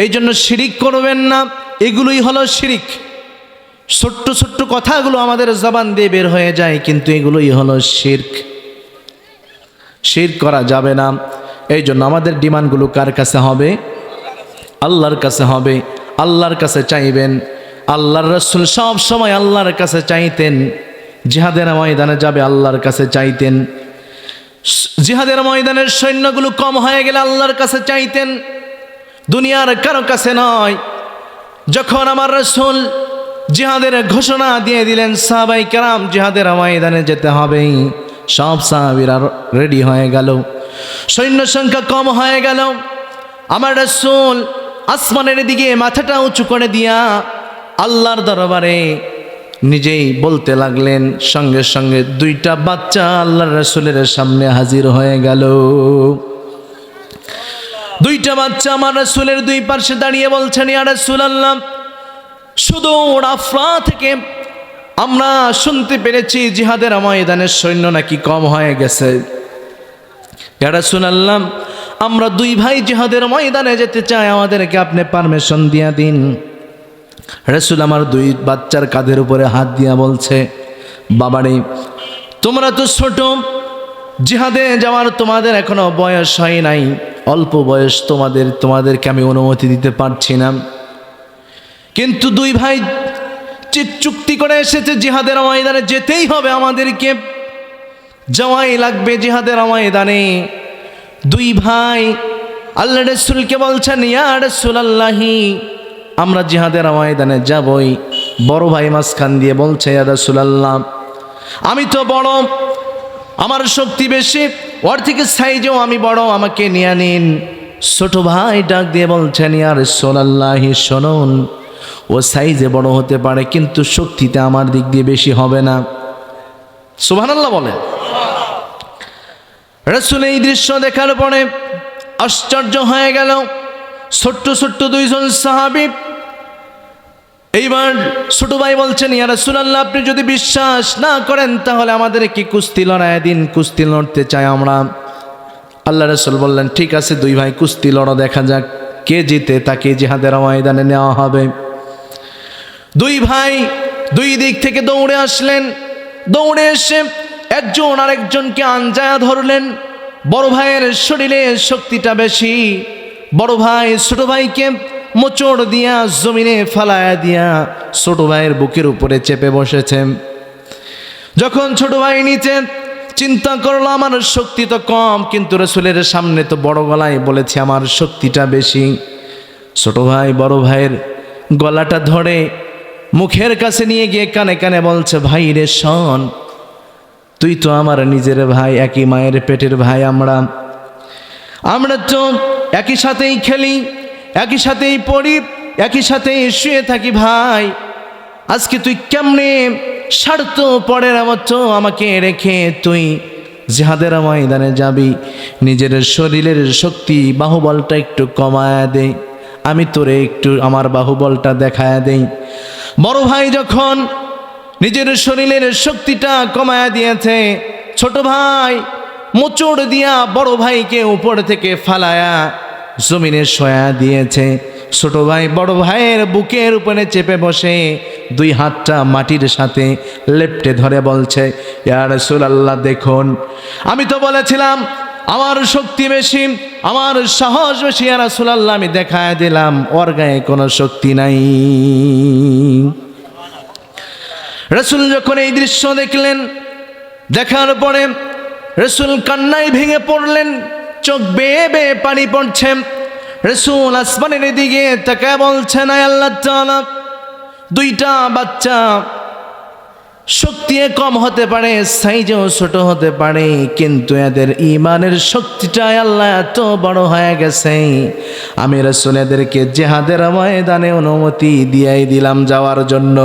এই জন্য শিরিক করবেন না, এগুলোই হলো শিরিক। ছোট্ট ছোট্ট কথাগুলো আমাদের জবান দিয়ে বের হয়ে যায়, কিন্তু এগুলোই হলো শিরক। শিরক করা যাবে না। এই জন্য আমাদের ডিমান্ডগুলো কার কাছে হবে? আল্লাহর কাছে হবে। আল্লাহর কাছে চাইবেন। আল্লাহর রাসূল সব সময় আল্লাহর কাছে চাইতেন। জিহাদের ময়দানে যাবে আল্লাহর কাছে চাইতেন। জিহাদের ময়দানের সৈন্যগুলো কম হয়ে গেলে আল্লাহর কাছে চাইতেন, দুনিয়ার কারো কাছে নয়। যখন আমার রাসূল জিহাদের ঘোষণা দিয়ে দিলেন, সাহাবায়ে কেরাম জিহাদের ময়দানে যেতে হবে, সব সাহাবীরা রেডি হয়ে গেল। সৈন্য সংখ্যা কম হয়ে গেল। আমার রাসূল আসমানের দিকে মাথাটা উঁচু করে দিয়া আল্লাহর দরবারে নিজেই বলতে লাগলেন। সঙ্গে সঙ্গে দুইটা বাচ্চা আল্লাহর রাসূলের সামনে হাজির হয়ে গেল। দুইটা বাচ্চা আমার রাসূলের দুই পাশে দাঁড়িয়ে বলছেন, ইয়া রাসূলুল্লাহ, সুদূর আফ্রা থেকে আমরা শুনতে পেরেছি জিহাদের ময়দানের সৈন্য নাকি কম হয়ে গেছে। ইয়া রাসূলুল্লাহ, আমরা দুই ভাই জিহাদের ময়দানে যেতে চাই, আমাদেরকে আপনি পারমিশন দিয়া দিন। রাসূল আমার দুই বাচ্চার কাঁধের উপরে হাত দিয়া বলছে, বাবারে, তোমরা তো ছোট, জিহাদে যাওয়ার তোমাদের এখনো বয়স হয় নাই, অল্প বয়স, তোমাদেরকে আমি অনুমতি দিতে পারছি না। কিন্তু দুই ভাই চুক্তি করে এসেছে জিহাদের ময়দানে যেতেই হবে, আমাদেরকে যাওয়াই লাগবে জিহাদের ময়দানে। দুই ভাই আল্লাহর রাসূলকে বলছেন, ইয়া রাসূলুল্লাহি, আমরা জিহাদের ময়দানে যাবই। বড় ভাই মাঝখান দিয়ে বলছে, ইয়া রাসূলুল্লাহ, আমি তো বড়, আমার শক্তি বেশি, ওর থেকে সাইজেও আমি বড়, আমাকে নিয়ে নিন। ছোট ভাই ডাক দিয়ে বলছেন, ইয়া রাসূলুল্লাহি, শুনুন, ও সাইজে বড় হতে পারে কিন্তু শক্তিতে আমার দিক দিয়ে বেশি হবে না। সুবহানাল্লাহ বলেন। রাসূল এই দৃশ্য দেখার পরে আশ্চর্য হয়ে গেল। ছোট্ট ছোট্ট দুইজন সাহাবী। এইবার ছোট ভাই বলছেন, ইয়া রাসূলুল্লাহ, আপনি যদি বিশ্বাস না করেন তাহলে আমাদেরকে কুস্তি লড়ায় দিন, কুস্তি লড়তে চাই আমরা। আল্লাহ রাসূল বললেন, ঠিক আছে, দুই ভাই কুস্তি লড়ো, দেখা যাক কে জিতে, তাকে জিহাদের ময়দানে নেওয়া হবে। দুই ভাই দুই দিক থেকে দৌড়ে আসলেন। দৌড়ে এসে একজন আরেকজনকে আঞ্জায়া ধরলেন। বড় ভাইয়ের শরীরে শক্তিটা বেশি। বড় ভাই ছোট ভাইকে মোচড় দিয়া জমিনে ফালায়া দিয়া ছোট ভাইয়ের বুকের উপরে চেপে বসেছে। যখন ছোট ভাই নিচে চিন্তা করলো, আমার শক্তি তো কম, কিন্তু রাসূলের সামনে তো বড় গলায় বলেছে আমার শক্তিটা বেশি। ছোট ভাই বড় ভাইয়ের গলাটা ধরে মুখের কাছে নিয়ে গিয়ে কানে কানে বলছে, ভাই রে শোন, তুই তো আমার নিজের ভাই, একই মায়ের পেটের ভাই। আমরা তো একই সাথেই খেলি, একই সাথেই পড়ি, একই সাথেই শুয়ে থাকি ভাই। আজকে তুই কেমনে স্বার্থ পরের মতো আমাকে রেখে তুই জিহাদের ময়দানে যাবি? নিজের শরীরের শক্তি বাহুবলটা একটু কমায়া দে, আমি তোরে একটু আমার বাহুবলটা দেখায়া দেই। বড় ভাই যখন নিজের শরীরের শক্তিটা কমায়া দিয়েছে, ছোট ভাই মোচড় দিয়া বড় ভাইকে উপর থেকে ফালায়া জমিনে শোয়া দিয়েছে। ছোট ভাই বড় ভাইয়ের বুকের উপরে চেপে বসে দুই হাতটা মাটির সাথে লেপ্টে ধরে বলছে, ইয়া রাসূলুল্লাহ, দেখুন, আমি তো বলেছিলাম আমার শক্তি বেশি, আমার সাহস বেশি। ইয়া রাসূলুল্লাহ, আমি দেখায় দিলাম ওর গায়ে কোনো শক্তি নাই। রাসূল যখন এই দৃশ্য দেখলেন, দেখার পরে রাসূল কান্নায় ভেঙে পড়লেন। চোখ বেয়ে বেয়ে পানি পড়ছে। রাসূল আসমানের দিকে তাকায় বলছেন, আয় আল্লাহ তাআলা, দুইটা বাচ্চা শক্তি কম হতে পারে, সাইজও ছোট হতে পারে, কিন্তু এদের ঈমানের শক্তিটা আল্লাহ এত বড় হয়ে গেছে, আমি রাসূল এদেরকে জিহাদের ময়দানে অনুমতি দিয়াই দিলাম যাওয়ার জন্য।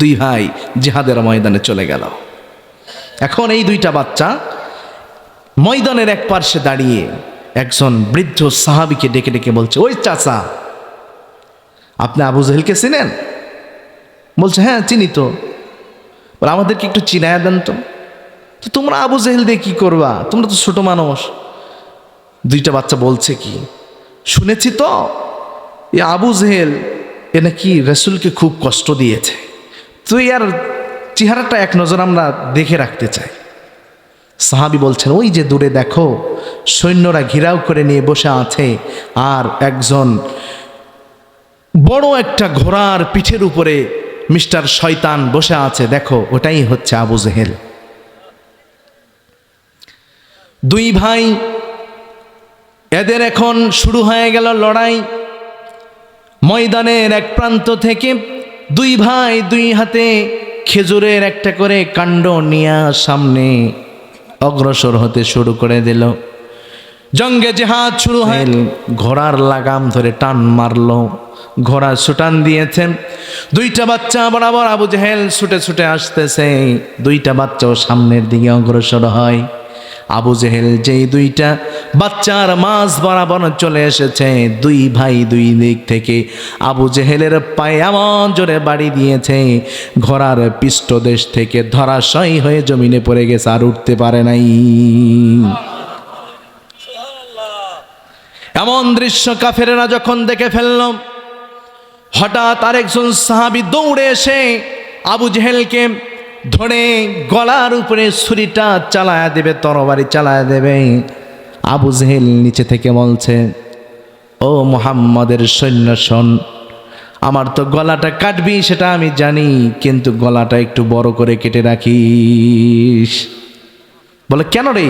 দুই ভাই জিহাদের ময়দানে চলে গেল। এখন এই দুইটা বাচ্চা ময়দানের এক পার্শ্বে দাঁড়িয়ে একজন বৃদ্ধ সাহাবীকে ডেকে ডেকে বলছে, ওই চাচা, আপনি আবু জেহেলকে চিনেন? বলছে, হ্যাঁ চিনি তো। বলে, আমাদেরকে একটু চিনায়া দেন তো। তো তোমরা আবু জেহেল দিয়ে কি করবা, তোমরা তো ছোট মানুষ। দুইটা বাচ্চা বলছে কি, শুনেছি তো এ আবু জেহেল এ নাকি রাসূলকে খুব কষ্ট দিয়েছে, তো আর চেহারাটা এক নজর আমরা দেখে রাখতে চাই। সাহাবী বলছেন, ওই যে দূরে দেখো, সৈন্যরা ঘিরাও করে নিয়ে বসে আছে, আর একজন বড় একটা ঘোড়ার পিঠের উপরে মিস্টার শয়তান বসে আছে, দেখো ওটাই হচ্ছে আবু জেহেল। দুই ভাই, এদের এখন শুরু হয়ে গেল লড়াই। ময়দানের এক প্রান্ত থেকে দুই ভাই দুই হাতে খেজুরের একটা করে কাণ্ড নিয়ে সামনে অগ্রসর হতে শুরু করে দিল। জঙ্গে জেহাদ শুরু হয়। ঘোড়ার লাগাম ধরে টান মারলো, ঘোড়া ছুটান দিয়েছেন। দুইটা বাচ্চা বরাবর আবু জেহেল ছুটে ছুটে আসতেছে, দুইটা বাচ্চাও সামনের দিকে অগ্রসর হয়। আবু জেহেল যেই দুইটা বাচ্চার মাঝ বরাবর চলে এসেছে, দুই ভাই দুই দিক থেকে আবু জেহেলের পায়ে এমন জোরে বাড়ি দিয়েছে, ঘোড়ার পৃষ্ঠদেশ থেকে ধরাশয়ী হয়ে জমিনে পড়ে গেছে, আর উঠতে পারে নাই। এমন দৃশ্য কাফেরেরা যখন দেখে ফেলল, হঠাৎ আরেকজন সাহাবী দৌড়ে এসে আবু জেহেলকে ধরে গলার উপরে ছুরিটা চালায়া দেবে, তরবারি চালায়া দেবে। আবু জেহেল নিচে থেকে বলছে, ও মুহাম্মাদের সৈন্য শোন, আমার তো গলাটা কাটবি সেটা আমি জানি, কিন্তু গলাটা একটু বড় করে কেটে রাখিস। বলে, কেন রে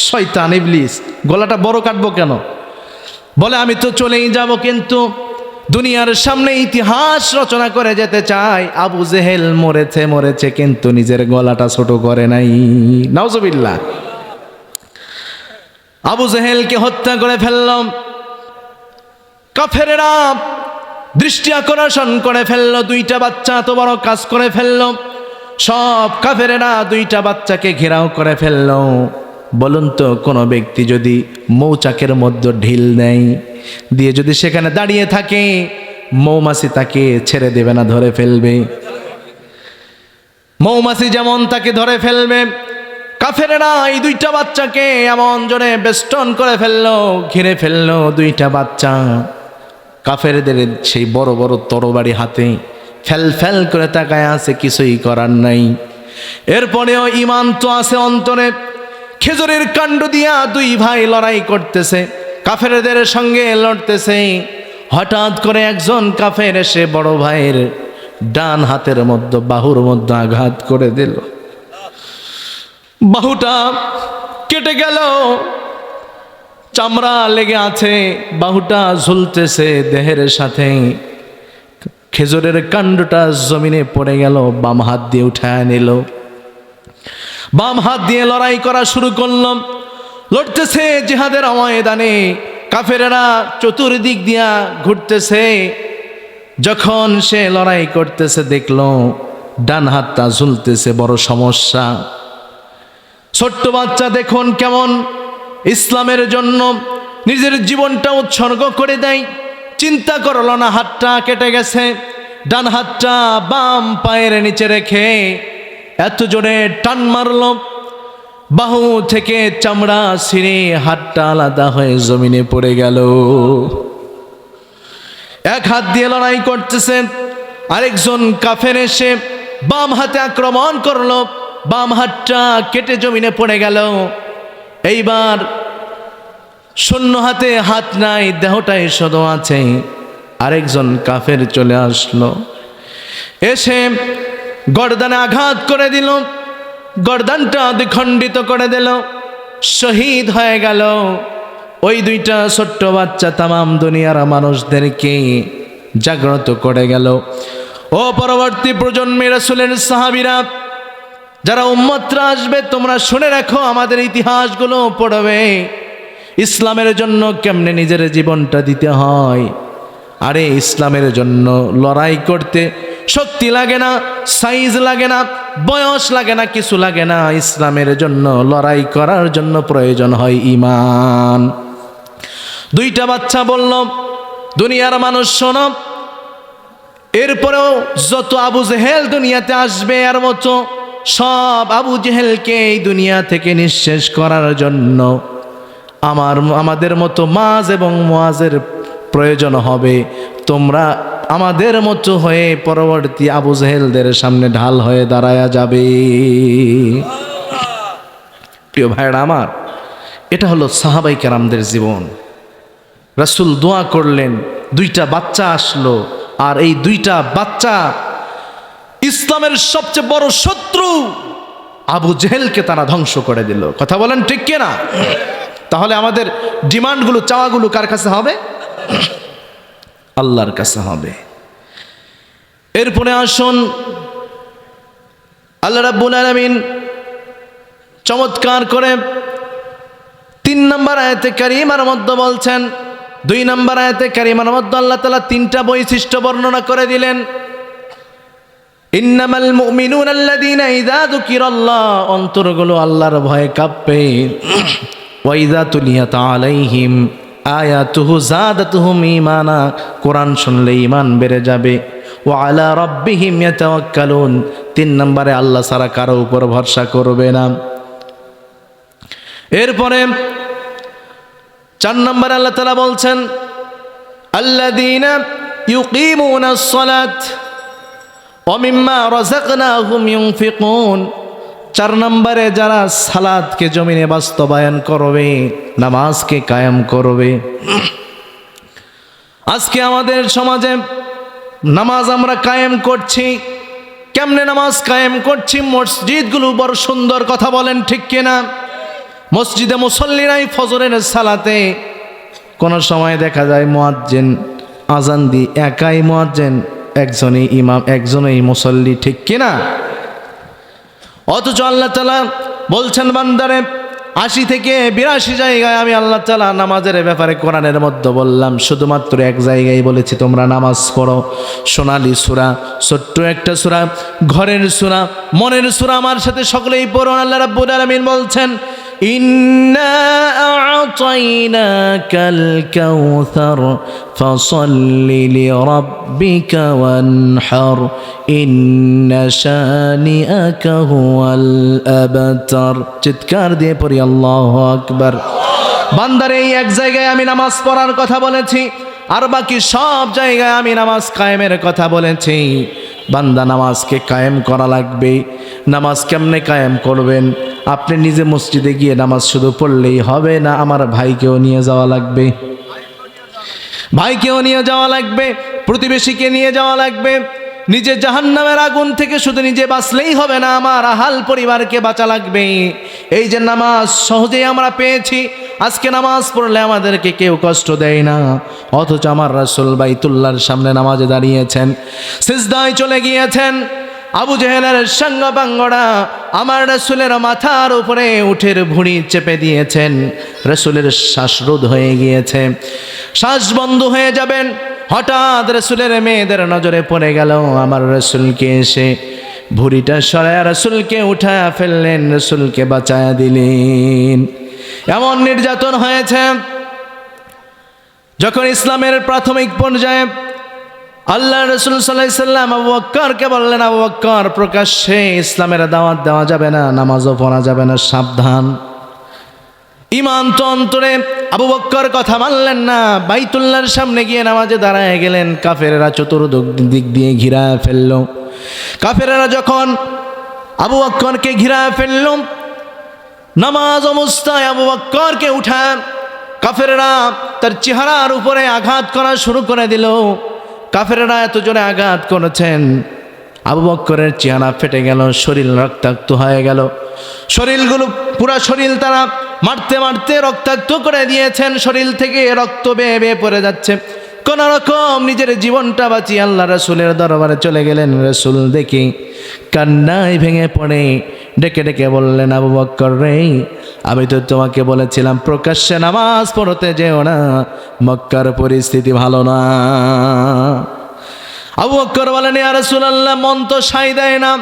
শয়তান ইবলিস, গলাটা বড় কাটবো কেন? বলে, আমি তো চলেই যাব, কিন্তু দুনিয়ার সামনে ইতিহাস রচনা করে যেতে চাই, আবু জেহেল মরেছে কিন্তু নিজের গলাটা ছোট করে নাই। নাউজুবিল্লাহ। আবু জেহেলকে হত্যা করে ফেলল। কাফেরেরা দৃষ্টি আকর্ষণ করে ফেলল, দুইটা বাচ্চা এত বড় কাজ করে ফেলল। সব কাফেরেরা দুইটা বাচ্চাকে ঘেরাও করে ফেলল। বলুন তো, কোনো ব্যক্তি যদি মৌচাকের মধ্যে ঢিল দেয়, দিয়ে যদি সেখানে দাঁড়িয়ে থাকে, মৌমাছি তাকে ছেড়ে দেবে না, ধরে ফেলবে। মৌমাছি যেমন তাকে ধরে ফেলবে, কাফেরেরা এই দুইটা বাচ্চাকে এমন জোরে বেষ্টন করে ফেললো, ঘিরে ফেললো। দুইটা বাচ্চা কাফেরদের সেই বড় বড় তরবারি হাতে ফেল ফেল করে তাকায় আছে, কিছুই করার নাই। এরপরেও ঈমান তো আছে অন্তরে। খেজুরের কাণ্ড দিয়া দুই ভাই লড়াই করতেছে, কাফেরদের সঙ্গে লড়তেছে। হঠাৎ করে একজন কাফের এসে বড় ভাইয়ের ডান হাতের মধ্যে বাহুর মধ্যে আঘাত করে দিল। বাহুটা কেটে গেল, চামড়া লেগে আছে, বাহুটা ঝুলতেছে দেহের সাথে। খেজুরের কাণ্ডটা জমিনে পড়ে গেল, বাম হাত দিয়ে উঠায় নিল। বাম হাত দিয়ে লড়াই করা শুরু করল, লড়তেছে জিহাদের ময়দানে। কাফেরেরা চতুর্দিক দিয়া ঘুরতেছে। যখন সে লড়াই করতেছে, দেখলো ডান হাতটা ঝুলতেছে, বড় সমস্যা। ছোট্ট বাচ্চা দেখুন কেমন ইসলামের জন্য নিজের জীবনটা উৎসর্গ করে দেয়। চিন্তা করলো না হাতটা কেটে গেছে, ডান হাতটা বাম পায়ের নিচে রেখে এত জোরে টান মারলো, বাহু থেকে চামড়া ছিঁড়ে হাতটা আলাদা হয়ে জমিনে পড়ে গেল। এক হাত দিয়ে লড়াই করতেছে, আরেকজন কাফের এসে বাম হাতে আক্রমণ করলো, বাম হাতটা কেটে জমিনে পড়ে গেল। এইবার শূন্য হাতে, হাত নাই, দেহটাই শুধু আছে। আরেকজন কাফের চলে আসলো, এসে গর্দানে আঘাত করে দিল, গর্দানটা দ্বিখণ্ডিত করে দিল। শহীদ হয়ে গেল। ওই দুইটা ছোট্ট বাচ্চা তামাম দুনিয়ার মানুষদেরকে জাগ্রত করে গেল। ও পরবর্তী প্রজন্মের রাসূলের সাহাবীরা, যারা উম্মতরা আসবে, তোমরা শুনে রাখো, আমাদের ইতিহাসগুলো পড়বে, ইসলামের জন্য কেমনে নিজের জীবনটা দিতে হয়। আরে ইসলামের জন্য লড়াই করতে শক্তি লাগে না, সাইজ লাগে না, বয়স লাগে না, কিছু লাগে না। ইসলামের জন্য লড়াই করার জন্য প্রয়োজন হয় ঈমান। দুইটা বাচ্চা বলল, দুনিয়ার মানুষ শোনো, এরপরেও যত আবু জেহেল দুনিয়াতে আসবে আর মতো সব আবু জেহেলকে এই দুনিয়া থেকে নিঃশেষ করার জন্য আমাদের মতো মাজ এবং মুআজের প্রয়োজন হবে। তোমরা আমাদের মতো হয়ে পরবর্তী আবু জেহেলদের সামনে ঢাল হয়ে দাঁড়ায়া যাবে। প্রিয় ভাইরা আমার, এটা হলো সাহাবাই কেরামদের জীবন। রাসূল দোয়া করলেন, দুইটা বাচ্চা আসলো, আর এই দুইটা বাচ্চা ইসলামের সবচেয়ে বড় শত্রু আবু জেহেলকে তারা ধ্বংস করে দিল। কথা বলেন ঠিক কিনা? তাহলে আমাদের ডিমান্ডগুলো, চাওয়াগুলো কার কাছে হবে? আল্লাহর কাছে হবে। এরপরে আসুন, আল্লাহ রাব্বুল আলামিন চমৎকার করে 3 নম্বর আয়াতে কারিমার মধ্যে বলছেন, 2 নম্বর আয়াতে কারিমার মধ্যে আল্লাহ তাআলা 3টা বৈশিষ্ট্য বর্ণনা করে দিলেন। ইন্নামাল মুমিনুনা আল্লাযীনা ইযা যুকিরাল্লাহ, অন্তরগুলো আল্লাহর ভয়ে কাঁপবে। ওয়া ইযা তুলিয়াত আলাইহিম আয়াতুহু যাদাতুহুম ঈমানা, কোরআন শুনলে ঈমান বেড়ে যাবে। ওয়া আলা রাব্বিহিম ইয়াতাওয়াক্কালুন, 3 নম্বরে আল্লাহ ছাড়া কারো উপর ভরসা করবে না। এরপরে 4 নম্বরে আল্লাহ তাআলা বলছেন, আল্লাযীনা ইউকিমুনাস সালাত ওয়া মিম্মা রাযাকনাহুম ইউনফিকুন, 4 নম্বরে যারা সালাতকে জমিনে বাস্তবায়ন করবে, নামাজকে কায়েম করবে। আজকে আমাদের সমাজে নামাজ আমরা কায়েম করছি, কেমনে নামাজ কায়েম করছি? মসজিদগুলো বড় সুন্দর, কথা বলেন ঠিক কিনা? মসজিদে মুসল্লিরাই ফজরের সালাতে কোন সময় দেখা যায় মুয়াজ্জিন আজান দি একাই মুয়াজ্জিন, একজনই ইমাম, একজনই মুসল্লি, ঠিক কিনা? অথচ আল্লাহ তাআলা বলছেন বান্দারে, 80 থেকে 82 জায়গায় আমি আল্লাহ তাআলা নামাজের ব্যাপারে কোরআনের মধ্যে বললাম, শুধুমাত্র এক জায়গায় বলেছি তোমরা নামাজ পড়ো। সোনালী সূরা, ছোট্ট একটা সূরা, ঘরের সূরা, মনের সূরা, আমার সাথে সকলেই পড়ুন। আল্লাহ রাব্বুল আলামিন বলছেন, ইন্না আ'তাইনাকাল কাউসার ফাসাল্লি লিরাব্বিকা ওয়ানহার ইন্না শানিআকা হুয়াল আবতার। চিৎকার দিয়ে পড়ি আল্লাহু আকবার। বান্দারে, এই এক জায়গায় আমি নামাজ পড়ার কথা বলেছি, আর বাকি সব জায়গায় আমি নামাজ কায়েমের কথা বলেছি। বান্দা, নামাজকে কায়েম করা লাগবে। নামাজ কেমনে কায়েম করবেন? আপনি নিজে মসজিদে গিয়ে নামাজ শুধু পড়লেই হবে না, আমার ভাইকেও নিয়ে যাওয়া লাগবে, ভাইকেও নিয়ে যাওয়া লাগবে, প্রতিবেশীকে নিয়ে যাওয়া লাগবে। নিজে জাহান্নামের আগুন থেকে শুধু নিজে বাঁচলেই হবে না, আমার আহাল পরিবারকে বাঁচা লাগবে। এই যে নামাজ সহজেই আমরা পেয়েছি, আজকে নামাজ পড়লে আমাদেরকে কেউ কষ্ট দেয় না, অথচ আমার রাসূল বাইতুল্লাহর সামনে নামাজে দাঁড়িয়েছেন, সিজদায় চলে গিয়েছেন। আবু জেহেলের সাঙ্গাপাঙ্গরা আমার রাসূলের মাথার উপরে উটের ভুঁড়ি চেপে দিয়েছেন। রাসূলের শ্বাসরোধ হয়ে গিয়েছে, শ্বাস বন্ধ হয়ে যাবেন। হঠাৎ রাসূলের মেয়েদের নজরে পড়ে গেল, আমার রাসূলকে এসে ভুঁড়িটা সরায়া রাসূলকে উঠায়া ফেললেন, রাসূলকে বাঁচায়া দিলেন। এমন নির্যাতন হয়েছে। যখন ইসলামের প্রাথমিক পর্যায়ে আল্লাহ রাসূল সাল্লাল্লাহু আলাইহি সাল্লাম আবু বকরকে বললেন, আবু বকর, প্রকাশ্যে ইসলামের দাওয়াত দেওয়া যাবে না, নামাজও পড়া যাবে না, সাবধান। ঈমান তো অন্তরে। আবু বকর কথা মানলেন না, বাইতুল্লাহর সামনে গিয়ে নামাজে দাঁড়ায় গেলেন। কাফেরেরা চতুর্দিক দিয়ে ঘিরায় ফেলল। কাফেরেরা যখন আবু বকরকে ঘিরায় ফেলল, নামাজ অবস্থায় আবু বকরকে উঠান কাফেররা তার চেহারার উপরে আঘাত করা শুরু করে দিল। কাফেররা এত জোরে আঘাত করেছেন, আবু বকরের চেহারা ফেটে গেল, শরীর রক্তাক্ত হয়ে গেল। শরীরগুলো, পুরা শরীর তারা মারতে মারতে রক্তাক্ত করে দিয়েছেন, শরীর থেকে রক্ত বেয়ে বেয়ে পড়ে যাচ্ছে। কোন রকম নিজের জীবনটা বাঁচিয়ে আল্লাহ রাসূলের দরবারে চলে গেলেন। রাসূল দেখি কান্নায় ভেঙে পড়ে ডেকে ডেকে বললেন, আবু বকর রে, আমি তো তোমাকে বলেছিলাম প্রকাশ্যে নামাজ পড়তে যেও না, মক্কার পরিস্থিতি ভালো না। আবু বকর বলেন, ইয়া রাসূলুল্লাহ, মন তো সাই দেয় না।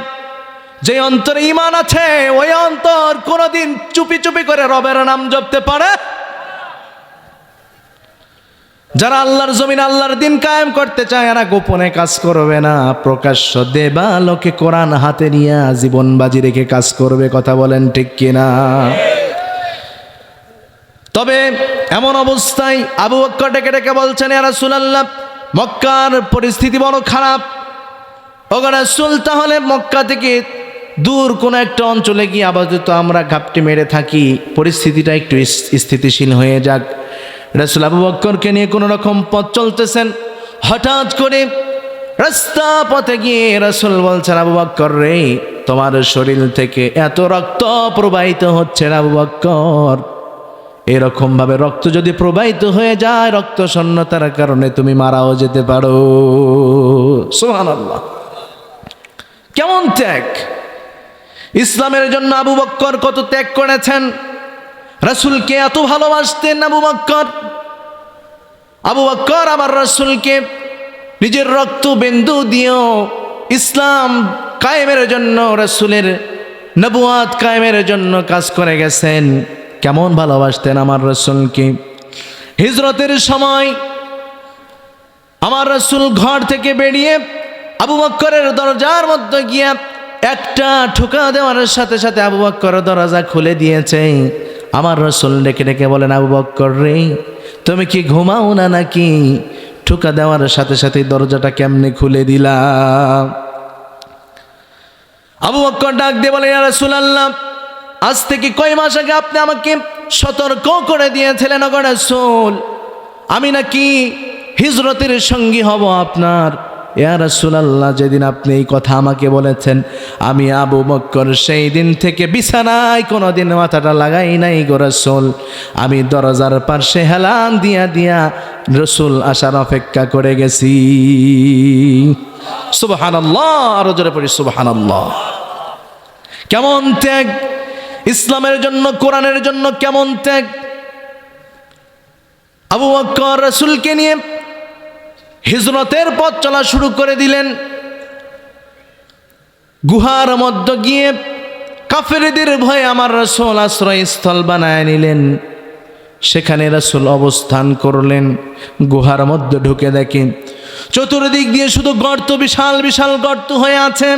যে অন্তরে ঈমান আছে ওই অন্তর কোনোদিন চুপি চুপি করে রবের নাম জপতে পারে? যারা আল্লাহর জমিন আল্লাহর দিন কায়েম করতে চায় এরা গোপনে কাজ করবে না, প্রকাশ্য দেবালোকে কোরআন হাতে নিয়ে জীবন বাজি রেখে কাজ করবে। কথা বলেন ঠিক কিনা? তবে এমন অবস্থায় আবু বকর ডেকে ডেকে বলছেন, ইয়া রাসূলুল্লাহ, মক্কার পরিস্থিতি বড় খারাপ। ওগো রাসূল, তাহলে মক্কা থেকে দূর কোনো একটা অঞ্চলে গিয়ে আপাতত আমরা ঘাপটি মেরে থাকি, পরিস্থিতিটা একটু স্থিতিশীল হয়ে যাক। রাসূল আবু বকরকে নিয়ে কোনো রকম পথ চলতেছেন। হঠাৎ করে রাস্তা পথে গিয়ে রাসূল বলছেন, আবু বকর রে, তোমার শরীর থেকে এত রক্ত প্রবাহিত হচ্ছে আবু বকর, এরকম ভাবে রক্ত যদি প্রবাহিত হয়ে যায় রক্ত শূন্যতার কারণে তুমি মারাও যেতে পারো। সুবহানাল্লাহ, কেমন ত্যাগ! ইসলামের জন্য আবু বকর কত ত্যাগ করেছেন। রাসূলকে এত ভালোবাসতেন আবু বকর। আবু বকর আমার রাসূলকে নিজের রক্ত বিন্দু দিয়েও ইসলাম কায়েমের জন্য, রাসূলের নবুয়াত কায়েমের জন্য কাজ করে গেছেন। কেমন ভালোবাসতেন আমার রাসূলকে। হিজরতের সময় আমার রাসূল ঘর থেকে বেরিয়ে আবু বকরের দরজার মধ্যে গিয়ে একটা ঠোকা দেওয়ার সাথে সাথে আবু বকর দরজা খুলে দিয়েছে। আমার রাসূল ডেকে ডেকে বলেন, আবু বকর রে, তুমি কি ঘুমাও না নাকি? ঠোকা দেওয়ার সাথে সাথে দরজাটা কেমনে খুলে দিলা? আবু বকর ডাক দিয়ে বলে, ইয়া রাসূলুল্লাহ, আজ থেকে কয় মাস আগে আপনি আমাকে সতর্ক করে দিয়েছিলেন ওগো রাসূল, আমি নাকি হিজরতের সঙ্গী হব আপনার। ইয়া রাসূলুল্লাহ, যেদিন আপনি এই কথা আমাকে বলেছেন আমি আবু বকর সেই দিন থেকে বিছানায় কোনোদিন মাথাটা লাগাই নাই গো রাসূল। আমি দরজার পাশে হেলান দিয়া দিয়া রাসূল আসার অপেক্ষা করে গেছি। সুবহানাল্লাহ, আরো জোরে পড়ি সুবহানাল্লাহ। কেমন ত্যাগ! ইসলামের জন্য, কোরআনের জন্য কেমন ত্যাগ! আবু বকর রাসূলকে নিয়ে হিজরতের পথ চলা শুরু করে দিলেন। গুহার মধ্যে গিয়ে কাফেরদের ভয়ে আমার রাসূল আশ্রয়স্থল বানায় নিলেন। সেখানে রাসূল অবস্থান করলেন। গুহার মধ্যে ঢুকে দেখেন চতুর্দিক দিয়ে শুধু গর্ত, বিশাল বিশাল গর্ত হয়ে আছে।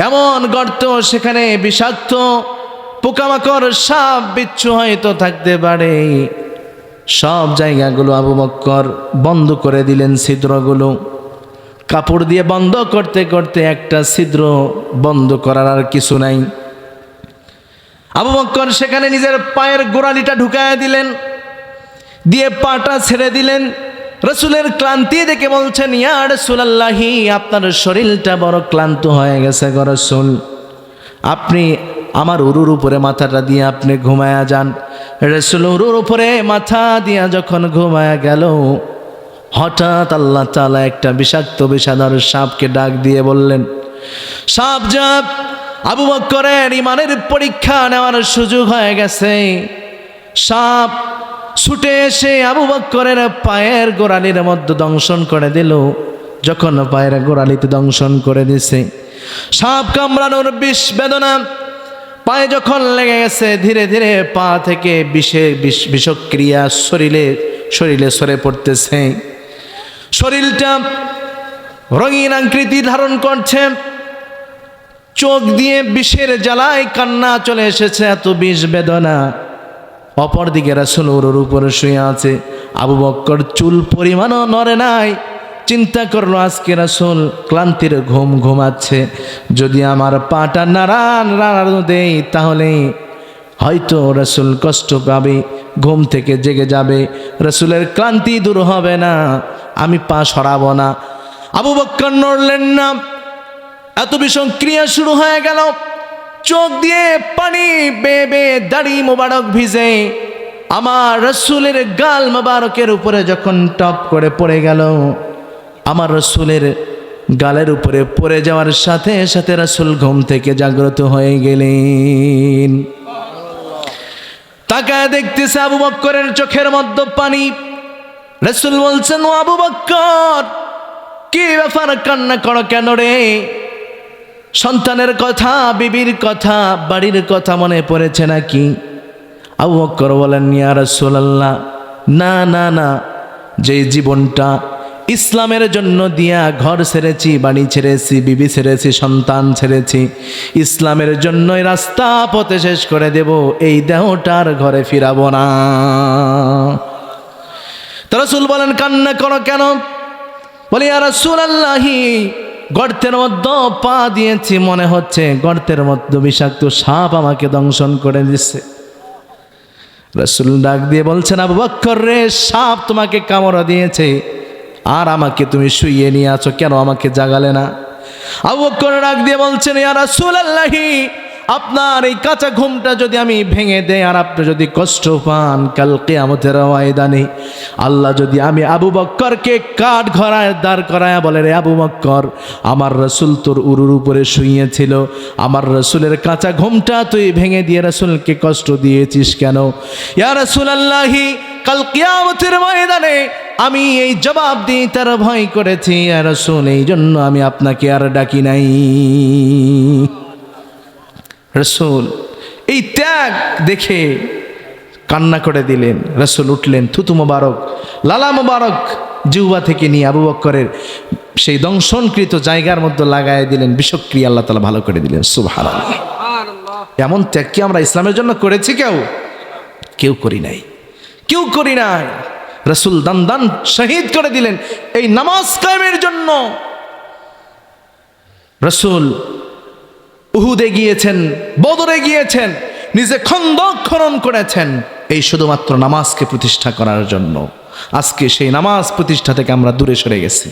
এমন গর্ত, সেখানে বিষাক্ত পোকামাকড়, সাপ বিচ্ছু হয়তো থাকতে পারে। সব জায়গাগুলো আবু বকর বন্ধ করে দিলেন, ছিদ্রগুলো কাপড় দিয়ে বন্ধ করতে করতে একটা ছিদ্র বন্ধ করার আর কিছু নাই। আবু বকর সেখানে নিজের পায়ের গোড়ালিটা ঢুকায় দিলেন, দিয়ে পাটা ছেড়ে দিলেন। রাসূলের ক্লান্তি দেখে বলছেন, ইয়া রাসূলুল্লাহি, আপনার শরীরটা বড় ক্লান্ত হয়ে গেছে গো রাসূল, আপনি আমার উরুর উপরে মাথাটা দিয়ে আপনি ঘুমায়া যান। রাসূল উরুর উপরে মাথা দিয়া যখন ঘুমায়া গেল, হঠাৎ আল্লাহ তাআলা একটা বিষাক্ত বিষাদর সাপকে ডাক দিয়ে বললেন, সাপ জাপ, আবু বকরের ঈমানের পরীক্ষা নেওয়ার সুযোগ হয়ে গেছে। সাপ ছুটে এসে আবু বকরের পায়ের গোড়ালির মধ্যে দংশন করে দিল। যখন পায়ের গোড়ালিতে দংশন করে দিছে, সাপ কামড়ানোর বিষ বেদনা পায়ে যখন লেগে গেছে, ধীরে ধীরে পা থেকে বিষক্রিয়া শরীরে সরে পড়তেছে। শরীরটা রঙিন আকৃতি ধারণ করছে। চোখ দিয়ে বিষের জ্বালায় কান্না চলে এসেছে, এত বিষ বেদনা। অপরদিকে রাসূল উরুর উপরে শুয়ে আছে। আবু বকর চুল পরিমাণও নড়ে নাই। চিন্তা করলো, আজকে রাসূল ক্লান্তির ঘুম ঘুমাচ্ছে, যদি আমার পাটা নাড়ানো দেই তাহলে হয়তো রাসূল কষ্ট পাবে, ঘুম থেকে জেগে যাবে, রাসূলের ক্লান্তি দূর হবে না, আমি পা সরাবো না। আবু বকর নড়লেন না। এত বিষক্রিয়া শুরু হয়ে গেল। চোখ দিয়ে পানি বেয়ে বেয়ে দাড়ি মোবারক ভিজে আমার রসুলের গাল মোবারকের উপরে যখন টপ করে পড়ে গেল, আমার রসুলের গালের উপরে পড়ে যাওয়ার সাথে সাথে রসুল ঘুম থেকে জাগ্রত হয়ে গেলেন। তাকায় দেখতেছে আবু বক্করের চোখের মধ্যে পানি। রসুল বলছেন, ও আবু বক্কর, কি ব্যাপার, কান্না করো কেন রে? সন্তানের কথা, বিবির কথা, বাড়ির কথা মনে পড়েছে নাকি? আবু বক্কর বলেন, ইয়া রাসূলুল্লাহ, না না না, যে জীবনটা ইসলামের জন্য দিয়া ঘর ছেড়েছি, বাড়ি ছেড়েছি, বিবি ছেড়েছি, সন্তান ছেড়েছি, ইসলামের জন্যই রাস্তা পথে শেষ করে দেব, এই দেহটার ঘরে ফিরাবো না। তো রাসূল বলেন, কান্না করো কেন? বলি, ইয়া রাসূলুল্লাহ, গর্তের মধ্যে পা দিয়েছি, মনে হচ্ছে গর্তের মধ্যে বিষাক্ত সাপ আমাকে দংশন করে দিচ্ছে। রাসূল ডাক দিয়ে বলছেন, আবু বক্কর রে, সাপ তোমাকে কামড় দিয়েছে আর আমাকে তুমি শুইয়ে নিয়ে আছো, কেন আমাকে জাগালে না? আবু বক্কর ডাক দিয়ে বলছেন, ইয়া রাসূলুল্লাহ, আপনার এই কাঁচা ঘুমটা যদি আমি ভেঙে দেই আর আপনি যদি কষ্ট পান, কাল কিয়ামতের ময়দানে আল্লাহ যদি আমি আবু বক্করকে কাঠ ঘরায় দাঁড় করায়া বলে, রে আবু বক্কর, আমার রসুল তোর উরুর উপরে শুইয়েছিল, আমার রসুলের কাঁচা ঘুমটা তুই ভেঙে দিয়ে রসুলকে কষ্ট দিয়েছিস কেন? ইয়া রাসূলুল্লাহ, কাল কিয়ামতের ময়দানে আমি এই জবাব দিয়ে তার ভয় করেছি, ইয়া রাসূল, এই জন্য আমি আপনাকে আর ডাকি নাই। রসুল এই ত্যাগ দেখে কান্না করে দিলেন। রসুল উঠলেন, থুতু মোবারক, লালা মোবারক জিহ্বা থেকে নিয়ে আবু বক্করের সেই দংশনকৃত জায়গার মধ্যে লাগায় দিলেন, বিষক্রিয়া আল্লাহ তাআলা ভালো করে দিলেন। সুবহানাল্লাহ। এমন ত্যাগ কি আমরা ইসলামের জন্য করেছি? কেউ করি নাই, কেউ করি নাই। রসুল দান দান শহীদ করে দিলেন এই নামাজ কায়েমের জন্য। রসুল উহুদে গিয়েছেন, বদরে গিয়েছেন, নিজে খন্দক খনন করেছেন এই শুধুমাত্র নামাজকে প্রতিষ্ঠা করার জন্য। আজকে সেই নামাজ প্রতিষ্ঠা থেকে আমরা দূরে সরে গেছি।